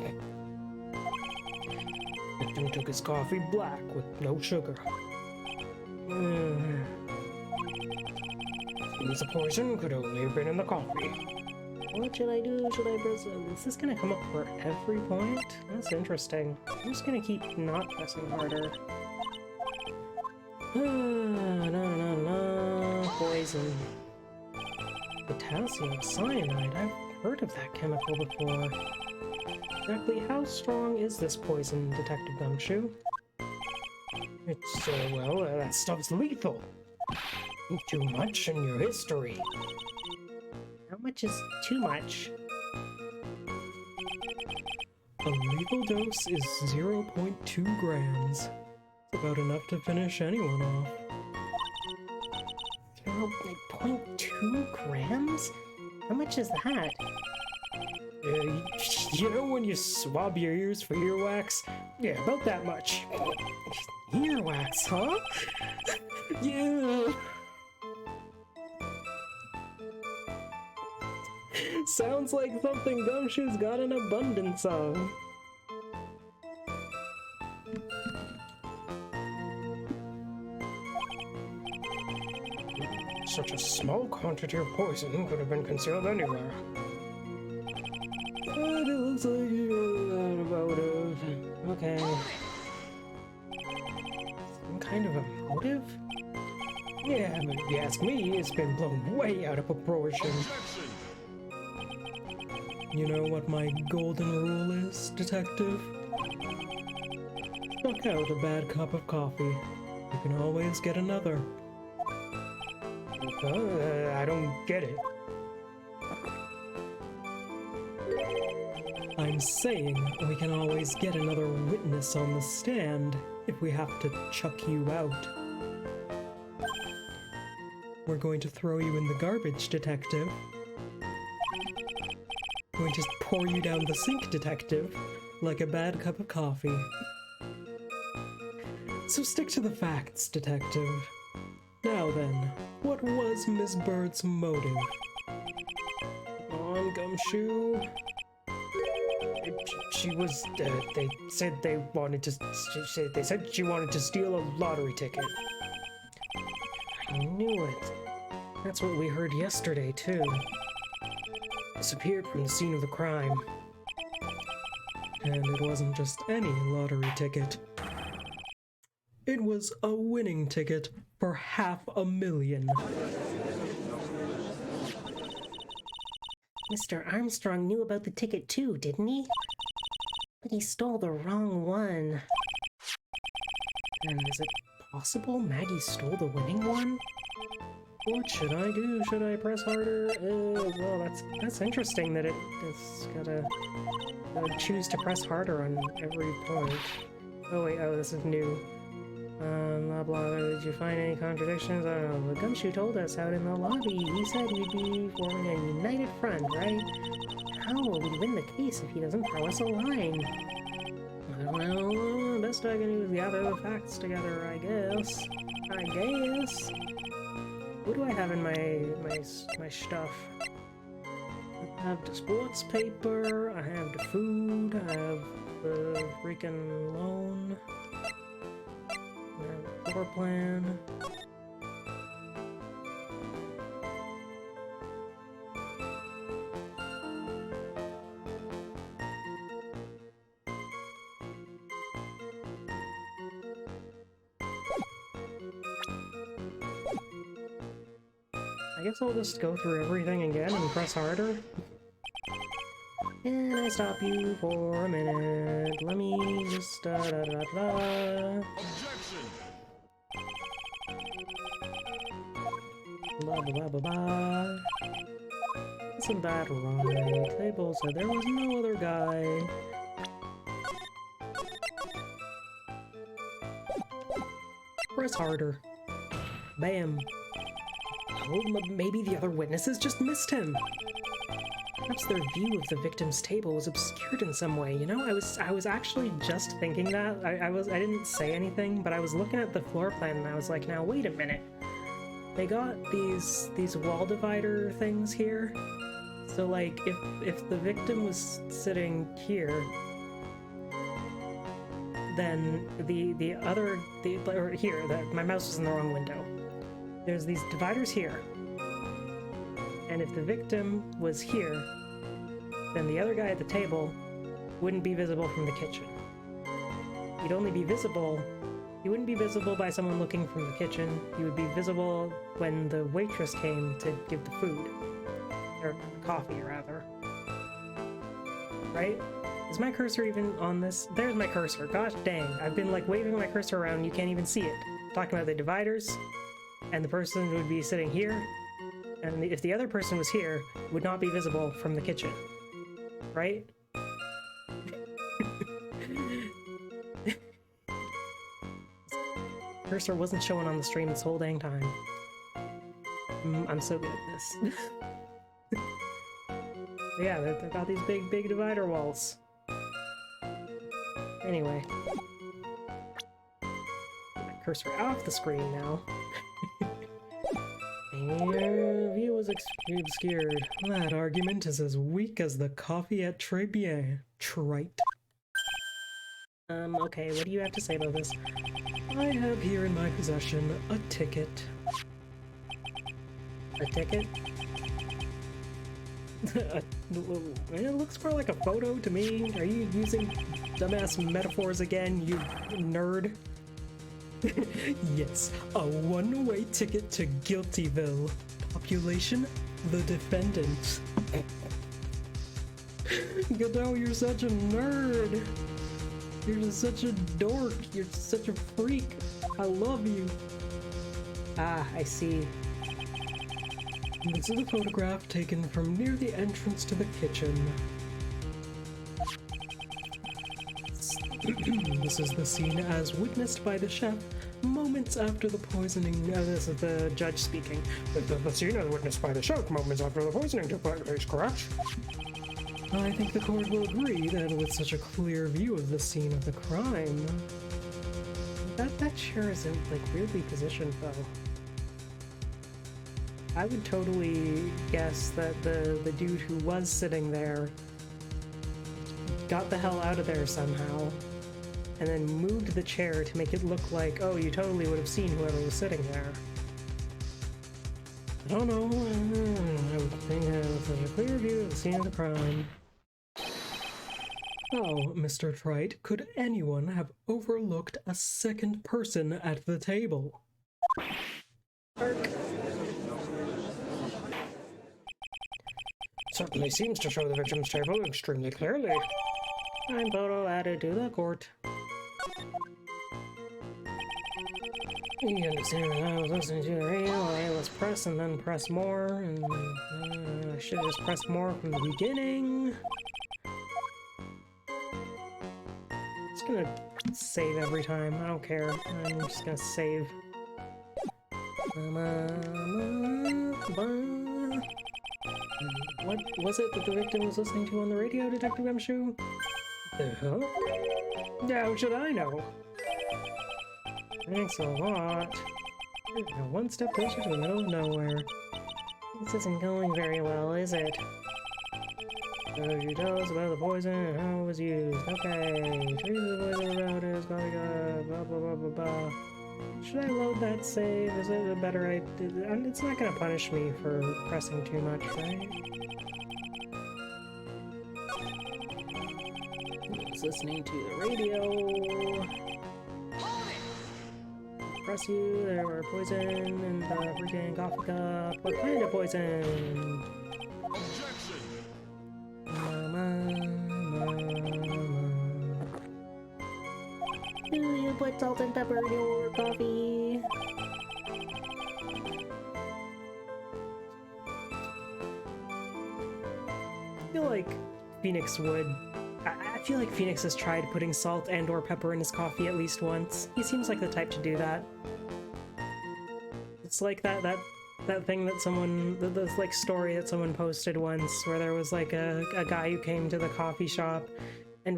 Victim took his coffee black with no sugar. Seems the poison could only have been in the coffee. What should I do? Should I press? Is this gonna come up for every point? That's interesting. I'm just gonna keep not pressing harder. No. Poison. Potassium cyanide. I've heard of that chemical before. Exactly how strong is this poison, Detective Gumshoe? It's, that stuff's lethal. Too much in your history. How much is too much? A lethal dose is 0.2 grams. It's about enough to finish anyone off. 0.2 grams? How much is that? You know when you swab your ears for earwax? Yeah, about that much. Earwax, huh? Yeah. Sounds like something Gumshoe's got an abundance of. Such a small quantity of poison could have been concealed anywhere. But it looks like you got a motive. Okay. Some kind of a motive? Yeah, but if you ask me, it's been blown way out of proportion. You know what my golden rule is, Detective? Knock out a bad cup of coffee. You can always get another. I don't get it. I'm saying we can always get another witness on the stand if we have to chuck you out. We're going to throw you in the garbage, detective. We're going to pour you down the sink, detective, like a bad cup of coffee. So stick to the facts, detective. Now then, what was Miss Bird's motive? Come on, Gumshoe. She was, they said they wanted to, they said she wanted to steal a lottery ticket. I knew it. That's what we heard yesterday, too. Disappeared from the scene of the crime. And it wasn't just any lottery ticket. It was a winning ticket for $500,000. Mr. Armstrong knew about the ticket too, didn't he? But he stole the wrong one. And is it possible Maggie stole the winning one? What should I do? Should I press harder? Well, that's interesting that it's gotta choose to press harder on every point. Oh wait, this is new. Blah blah, did you find any contradictions? I don't know, the Gumshoe told us out in the lobby. He said we'd be forming a united front, right? How will we win the case if he doesn't throw us a line? Well, best I can do is gather the facts together, I guess. What do I have in my stuff? I have the sports paper, I have the food, I have the freaking loan, I have the floor plan. I guess I'll just go through everything again and press harder. And I stop you for a minute. Let me just Objection! Blah blah blah blah blah. Isn't that right? They both said there was no other guy. Press harder. Bam. Oh, maybe the other witnesses just missed him. Perhaps their view of the victim's table was obscured in some way, you know? I was actually just thinking that. I didn't say anything, but I was looking at the floor plan and I was like, now wait a minute. They got these wall divider things here. So like if the victim was sitting here, then my mouse was in the wrong window. There's these dividers here. And if the victim was here, then the other guy at the table wouldn't be visible from the kitchen. He'd only be visible, he wouldn't be visible by someone looking from the kitchen. He would be visible when the waitress came to give the food. Or coffee, rather. Right? Is my cursor even on this? There's my cursor. Gosh dang. I've been like waving my cursor around, you can't even see it. Talking about the dividers, and the person would be sitting here, and if the other person was here, would not be visible from the kitchen. Right? Cursor wasn't showing on the stream this whole dang time. I'm so good at this. Yeah, they've got these big divider walls. Anyway. Get my cursor off the screen now. And view was obscured. That argument is as weak as the coffee at Très Bien. Trite. Okay, what do you have to say about this? I have here in my possession a ticket. A ticket? It looks more like a photo to me. Are you using dumbass metaphors again, you nerd? Yes, a one-way ticket to Guiltyville. Population, the defendant. Godot, you're such a nerd. You're just such a dork. You're such a freak. I love you. Ah, I see. This is a photograph taken from near the entrance to the kitchen. This is the scene as witnessed by the chef moments after the poisoning. This is the judge speaking. The scene as witnessed by the chef moments after the poisoning took place, correct? I think the court will agree that with such a clear view of the scene of the crime. That chair isn't, like, weirdly positioned, though. I would totally guess that the dude who was sitting there got the hell out of there somehow, and then moved the chair to make it look like, oh, you totally would have seen whoever was sitting there. I don't know. I would think that was such a clear view of the scene of the crime. Oh, Mr. Trite, could anyone have overlooked a second person at the table? Certainly seems to show the victim's table extremely clearly. I'm photo added to the court. You understand that I was listening to the radio. Alright, let's press and then press more. And I should have just pressed more from the beginning. Just gonna save every time. I don't care. I'm just gonna save. What was it that the victim was listening to on the radio, Detective Gumshoe? The hell? Yeah, how should I know? Thanks a lot. Now one step closer to the middle of nowhere. This isn't going very well, is it? So you tell us about the poison and how it was used. Okay. Treat the poison around it is going to blah blah blah blah blah. Should I load that save? Is it a better idea? It's not gonna punish me for pressing too much, right? Listening to the radio. Press you, there were poison in the freaking coffee cup. What kind of poison? Do you put salt and pepper in your coffee? I feel like Phoenix would. I feel like Phoenix has tried putting salt and or pepper in his coffee at least once. He seems like the type to do that. It's like that thing that someone, this like story that someone posted once where there was like a guy who came to the coffee shop and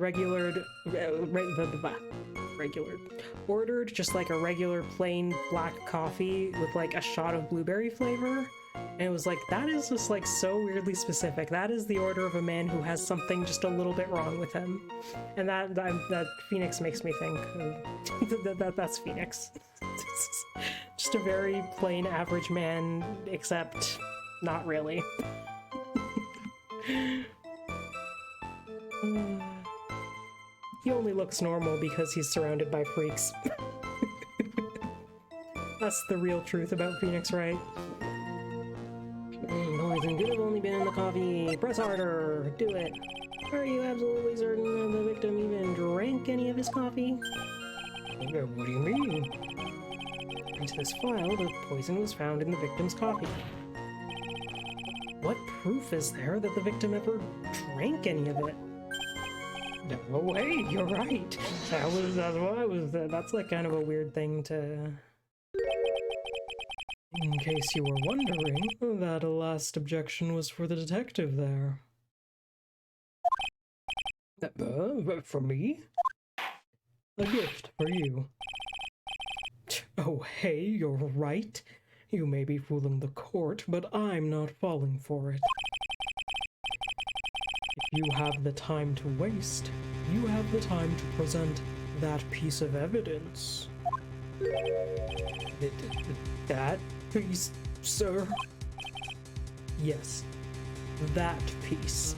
ordered just like a regular plain black coffee with like a shot of blueberry flavor. And it was like, that is just like so weirdly specific. That is the order of a man who has something just a little bit wrong with him. And that Phoenix makes me think that's Phoenix. Just a very plain average man, except not really. He only looks normal because he's surrounded by freaks. That's the real truth about Phoenix, right? Poison could have only been in the coffee. Press harder. Do it. Are you absolutely certain that the victim even drank any of his coffee? What do you mean? Into this file, the poison was found in the victim's coffee. What proof is there that the victim ever drank any of it? No way, you're right. That's like kind of a weird thing to... In case you were wondering, that last objection was for the detective there. For me? A gift for you. Oh, hey, you're right. You may be fooling the court, but I'm not falling for it. If you have the time to waste, you have the time to present that piece of evidence. That piece, sir? Yes, that piece.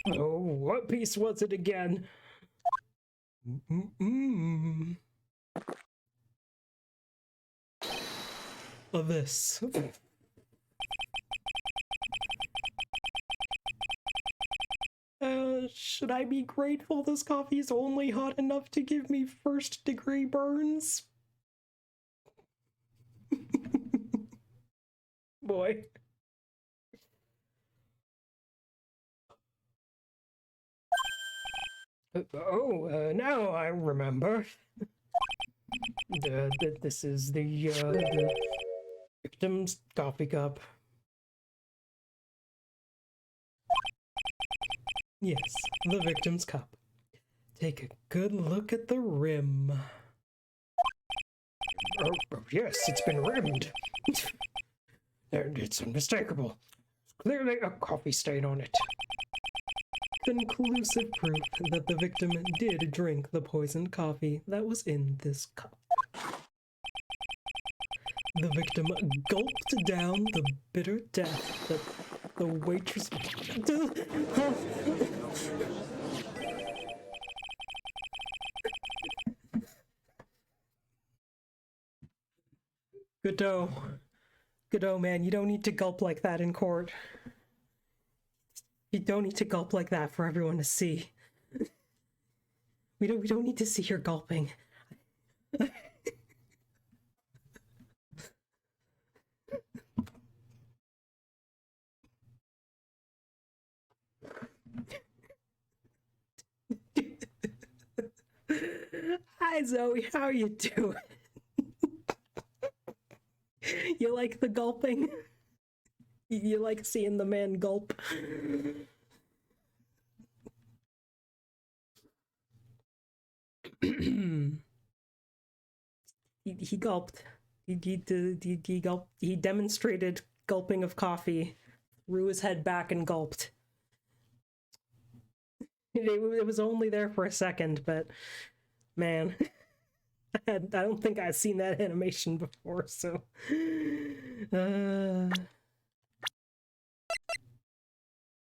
Oh, what piece was it again? This. Should I be grateful this coffee's only hot enough to give me first-degree burns? Boy. Now I remember. This is the victim's coffee cup. Yes, the victim's cup. Take a good look at the rim. Oh, yes, it's been rimmed. It's unmistakable. Clearly a coffee stain on it. Conclusive proof that the victim did drink the poisoned coffee that was in this cup. The victim gulped down the bitter death that the waitress... Godot. Godot, man, you don't need to gulp like that in court. You don't need to gulp like that for everyone to see. We don't need to see your gulping. Hi Zoe, how you doing? You like the gulping? You like seeing the man gulp? He gulped. He gulped. He demonstrated gulping of coffee, threw his head back and gulped. It was only there for a second, but man, I don't think I've seen that animation before, so...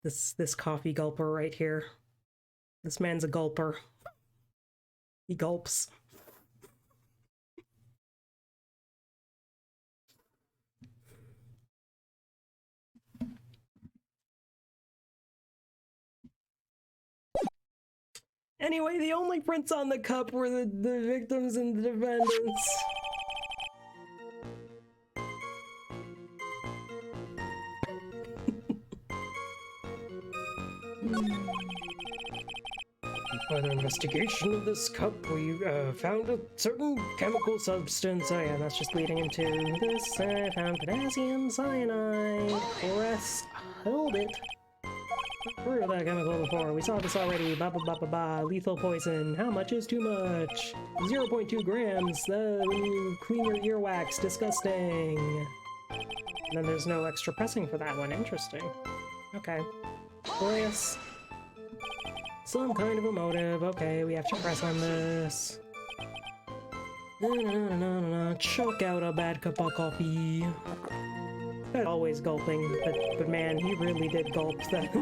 This coffee gulper right here. This man's a gulper. He gulps. Anyway, the only prints on the cup were the victims and the defendants. Further investigation of this cup, we found a certain chemical substance. Oh yeah, that's just leading into this. I found potassium cyanide. Hold it. Heard of that chemical before. We saw this already. Ba ba ba ba ba. Lethal poison. How much is too much? 0.2 grams. When you clean your earwax. Disgusting. And then there's no extra pressing for that one. Interesting. Okay. Glorious. Some kind of a motive. Okay, we have to press on this. Choke out a bad cup of coffee. Always gulping, but man, he really did gulp that.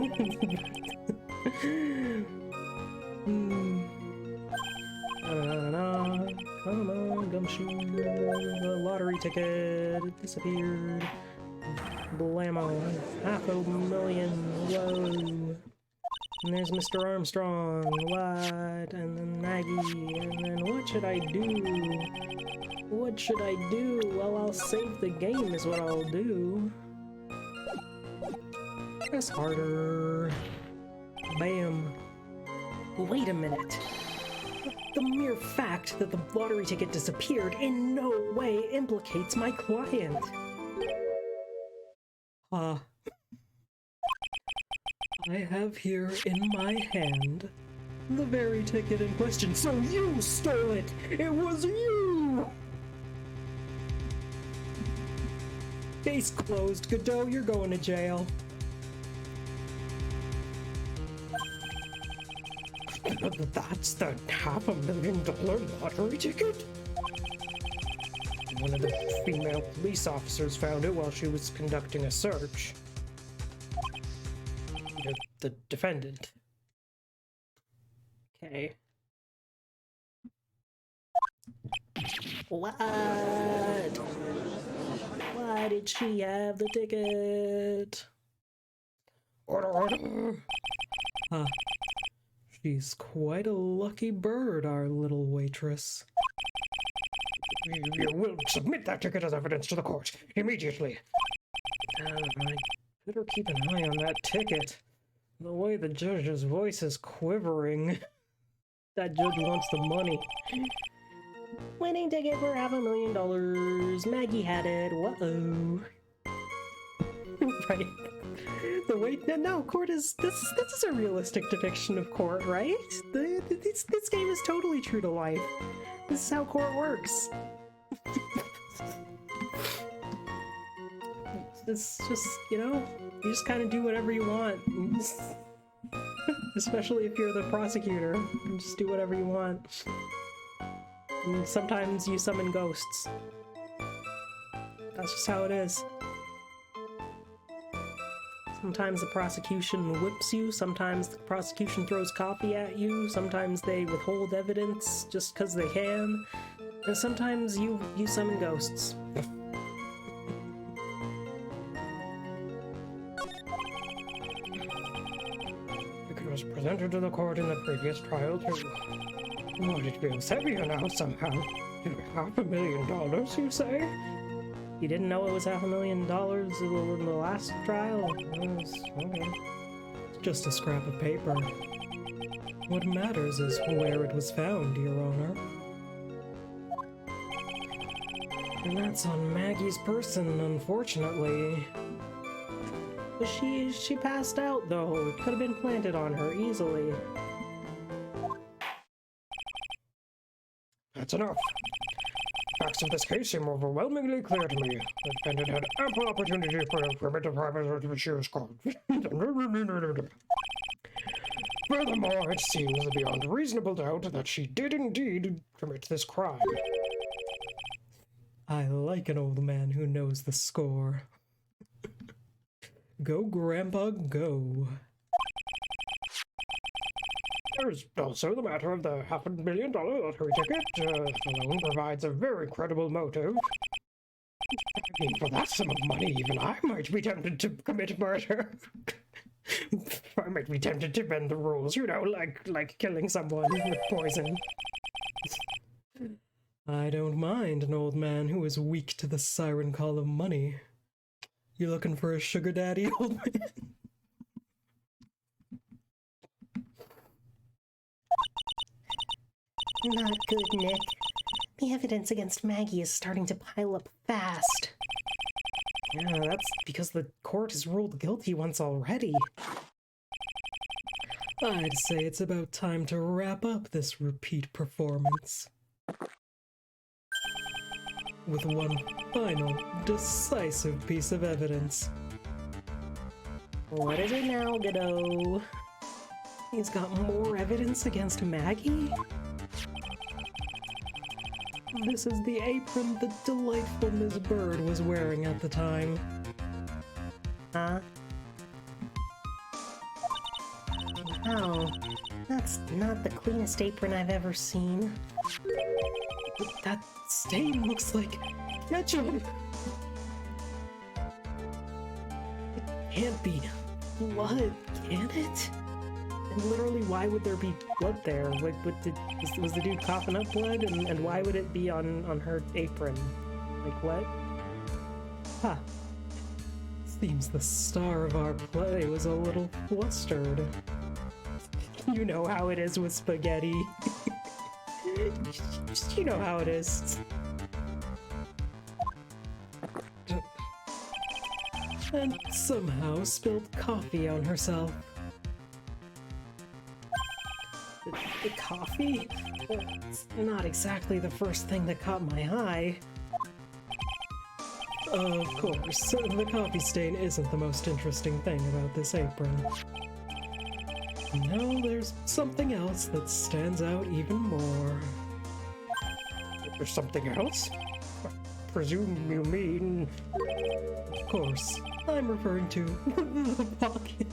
Come on, gumshoe. The lottery ticket disappeared. Blammo. 500,000. Whoa. And there's Mr. Armstrong. What? And then Maggie. And then what should I do? What should I do? Well, I'll save the game is what I'll do. Press harder. Bam. Wait a minute. The mere fact that the lottery ticket disappeared in no way implicates my client. I have here in my hand the very ticket in question. So you stole it! It was you! Case closed. Godot, you're going to jail. That's the $500,000 lottery ticket? One of the female police officers found it while she was conducting a search. The defendant. Okay. What? Why did she have the ticket? Order. She's quite a lucky bird, our little waitress. You will submit that ticket as evidence to the court immediately. I better keep an eye on that ticket. The way the judge's voice is quivering. That judge wants the money. Winning ticket for $500,000. Maggie had it. Whoa. Right. The wait, no, court is this is a realistic depiction of court, right? This game is totally true to life. This is how court works. It's just, you know, you just kind of do whatever you want. Especially if you're the prosecutor. You just do whatever you want. And sometimes you summon ghosts. That's just how it is. Sometimes the prosecution whips you, sometimes the prosecution throws coffee at you, sometimes they withhold evidence just because they can, and sometimes you summon ghosts. It was presented to the court in the previous trial too. But it feels heavier now somehow. $500,000, you say? You didn't know it was $500,000 in the last trial? Yes, okay. It's just a scrap of paper. What matters is where it was found, Your Honor. And that's on Maggie's person, unfortunately. But she passed out, though. It could have been planted on her easily. That's enough. Facts of this case seem overwhelmingly clear to me. The defendant had ample opportunity for affirmative privacy which she was called. Furthermore, it seems beyond reasonable doubt that she did indeed commit this crime. I like an old man who knows the score. Go, Grandpa, go. There's also the matter of the $500,000 lottery ticket. The loan provides a very credible motive. I mean, for that sum of money, even I might be tempted to commit murder. I might be tempted to bend the rules, you know, like killing someone with poison. I don't mind an old man who is weak to the siren call of money. You looking for a sugar daddy, old man? Not good, Nick. The evidence against Maggie is starting to pile up fast. Yeah, that's because the court has ruled guilty once already. I'd say it's about time to wrap up this repeat performance. With one final, decisive piece of evidence. What is it now, Godot? He's got more evidence against Maggie? This is the apron the delightful Miss Bird was wearing at the time. Huh? Wow, that's not the cleanest apron I've ever seen. That stain looks like ketchup! It can't be blood, can it? And literally, why would there be blood there? Was the dude coughing up blood? And why would it be on her apron? Like, what? Huh. Seems the star of our play was a little flustered. You know how it is with spaghetti. Just, you know how it is. And somehow spilled coffee on herself. The coffee? Well, it's not exactly the first thing that caught my eye. Of course, the coffee stain isn't the most interesting thing about this apron. No, there's something else that stands out even more. There's something else? I presume you mean... Of course, I'm referring to the pocket.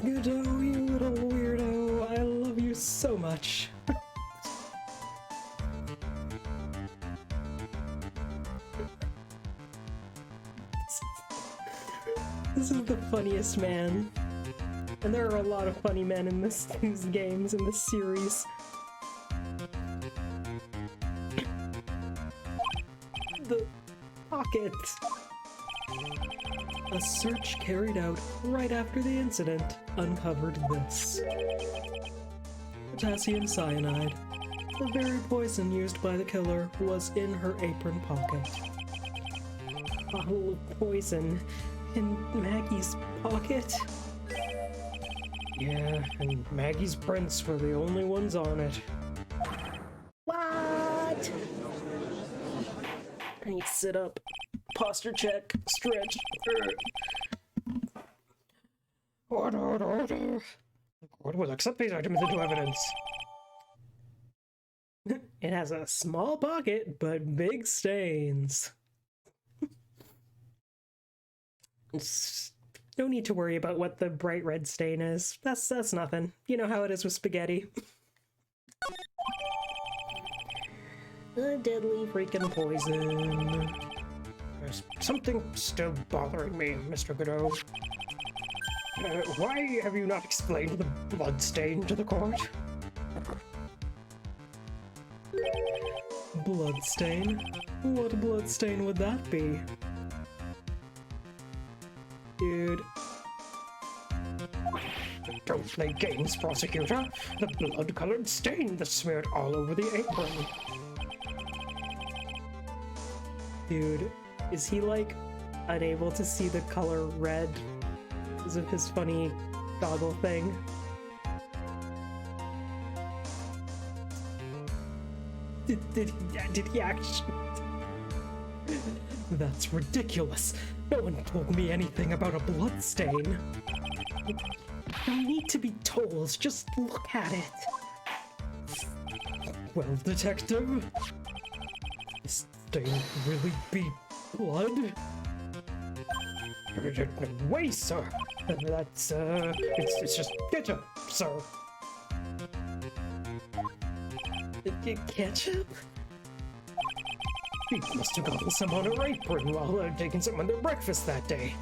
Godot, you little weirdo, I love you so much. This is the funniest man. And there are a lot of funny men in these games, in this series. The pocket. A search carried out right after the incident uncovered this. Potassium cyanide, the very poison used by the killer, was in her apron pocket. Bottle of poison in Maggie's pocket? Yeah, and Maggie's prints were the only ones on it. What? I need to sit up. Posture check. Stretch. Order. The court will accept these items into evidence. It has a small pocket, but big stains. No need to worry about what the bright red stain is. That's nothing. You know how it is with spaghetti. A deadly freaking poison. There's something still bothering me, Mr. Godot. Why have you not explained the blood stain to the court? Bloodstain? What bloodstain would that be? Dude. Don't play games, prosecutor. The blood-colored stain that's smeared all over the apron. Dude, is he like unable to see the color red because of his funny goggle thing? Did he actually? That's ridiculous. No one told me anything about a blood stain. No need to be told, just look at it. Well, detective, this stain really be blood? No way, sir. That's, it's just ketchup, sir. Ketchup? He must have gotten some on her apron while taking some on their breakfast that day.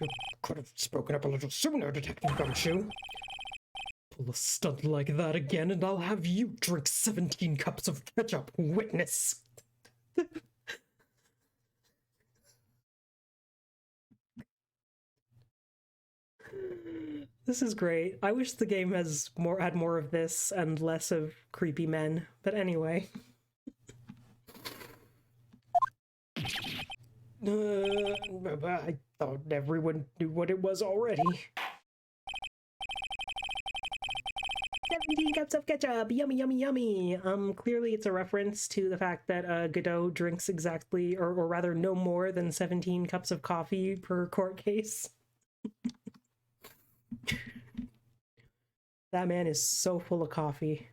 You could have spoken up a little sooner, Detective Gumshoe. Pull a stunt like that again and I'll have you drink 17 cups of ketchup, witness. This is great. I wish the game had more of this and less of creepy men. But anyway. I thought everyone knew what it was already. 17 cups of ketchup! Yummy, yummy, yummy! Clearly it's a reference to the fact that Godot drinks exactly, or rather no more than 17 cups of coffee per court case. That man is so full of coffee.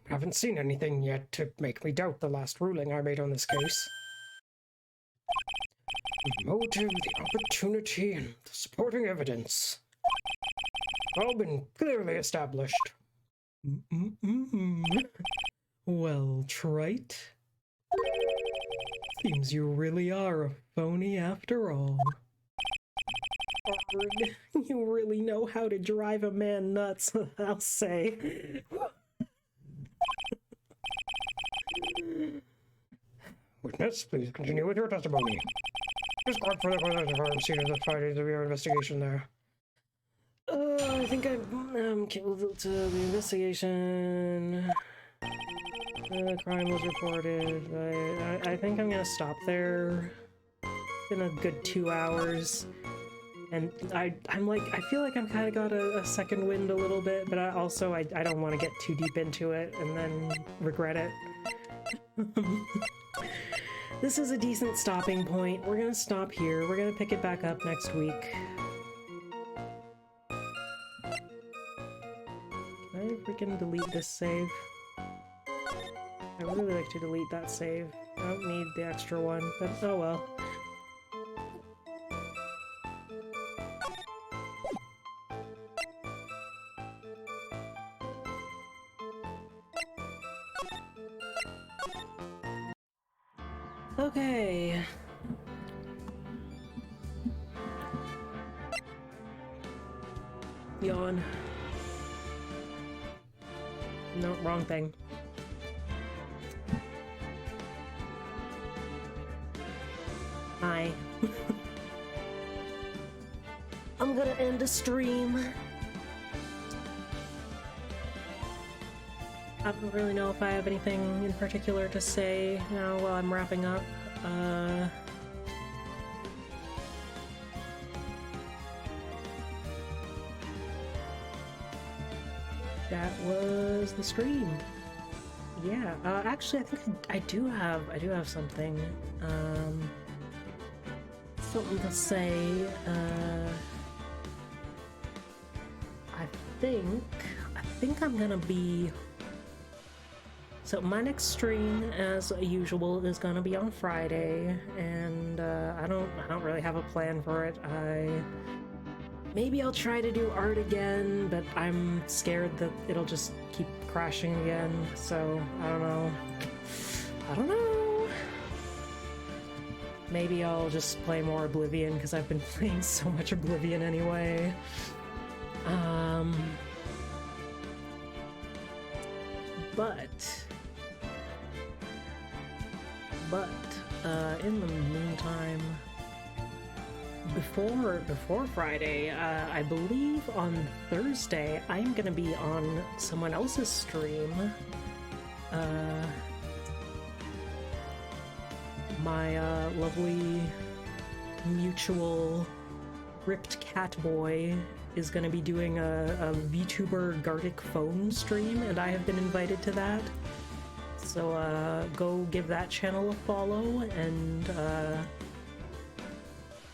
Haven't seen anything yet to make me doubt the last ruling I made on this case. The motive, the opportunity, and the supporting evidence. All been clearly established. Well, Trite. Seems you really are a phony after all. Arg, you really know how to drive a man nuts, I'll say. Witness, please continue with your testimony. Describe for the crime scene of the findings of your investigation there. I think I'm killed to the investigation. The crime was reported. I think I'm gonna stop there. It's been a good 2 hours. And I'm like, I feel like I'm kind of got a second wind a little bit, but I don't want to get too deep into it and then regret it. This is a decent stopping point. We're gonna stop here. We're gonna pick it back up next week. Can I freaking delete this save? I would really like to delete that save. I don't need the extra one, but oh well. Okay. Yawn. No, wrong thing. Hi. I'm gonna end a stream. I don't really know if I have anything in particular to say now while I'm wrapping up. That was the stream. Yeah, actually I think I do have something, something to say. I think I'm gonna be, so my next stream, as usual, is gonna be on Friday, and I don't really have a plan for it. Maybe I'll try to do art again, but I'm scared that it'll just keep crashing again, so I don't know. Maybe I'll just play more Oblivion, because I've been playing so much Oblivion anyway. But in the meantime, before Friday, I believe on Thursday, I'm gonna be on someone else's stream. My lovely mutual Ripped Cat Boy is gonna be doing a VTuber Gartic phone stream, and I have been invited to that. So go give that channel a follow, and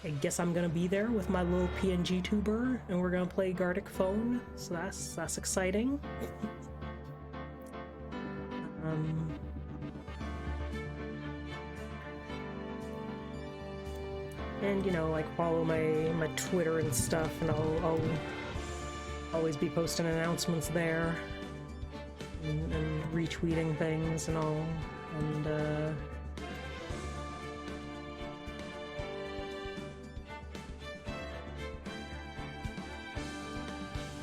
I guess I'm gonna be there with my little PNG tuber, and we're gonna play Gartic phone, so that's exciting. And you know, like, follow my Twitter and stuff, and I'll always be posting announcements there and retweeting things and all, and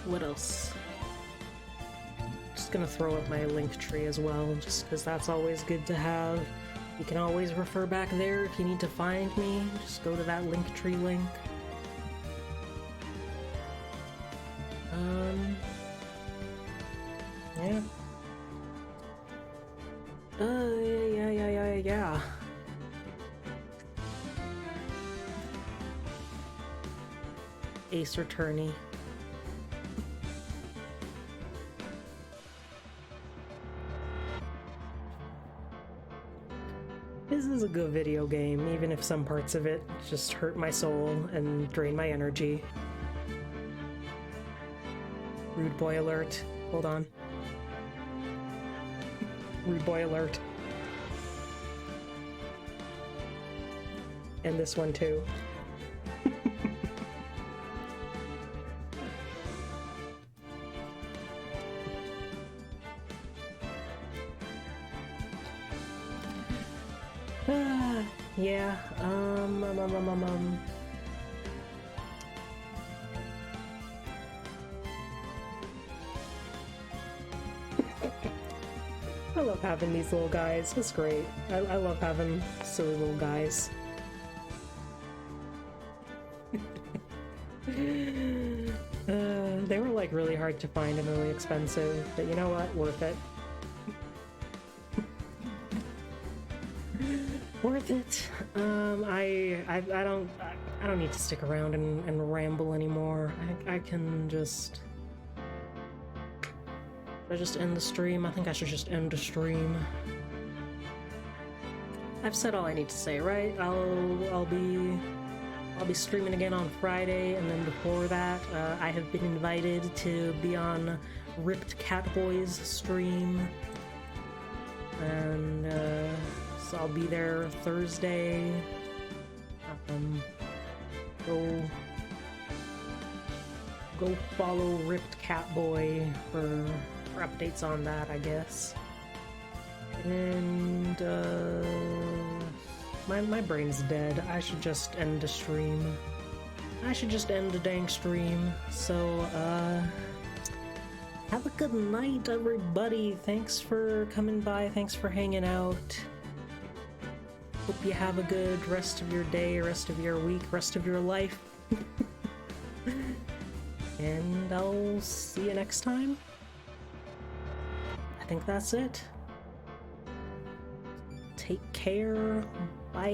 what else? Just gonna throw up my link tree as well, just because that's always good to have. You can always refer back there if you need to find me. Just go to that link tree link. Yeah. Yeah. Ace Attorney. This is a good video game, even if some parts of it just hurt my soul and drain my energy. Rude boy alert. Hold on. Rude boy alert. And this one too. Yeah, I love having these little guys. It's great. I love having silly little guys. They were like really hard to find and really expensive, but you know what? Worth it. Worth it. I don't need to stick around and ramble anymore. I can just. Should I just end the stream? I think I should just end the stream. I've said all I need to say, right? I'll be streaming again on Friday, and then before that, I have been invited to be on Ripped Catboy's stream, and so I'll be there Thursday. Go follow Ripped Catboy for updates on that, I guess. And my brain's dead. I should just end the stream. I should just end the dang stream. So have a good night, everybody. Thanks for coming by. Thanks for hanging out. Hope you have a good rest of your day, rest of your week, rest of your life. And I'll see you next time. I think that's it. Take care. Bye.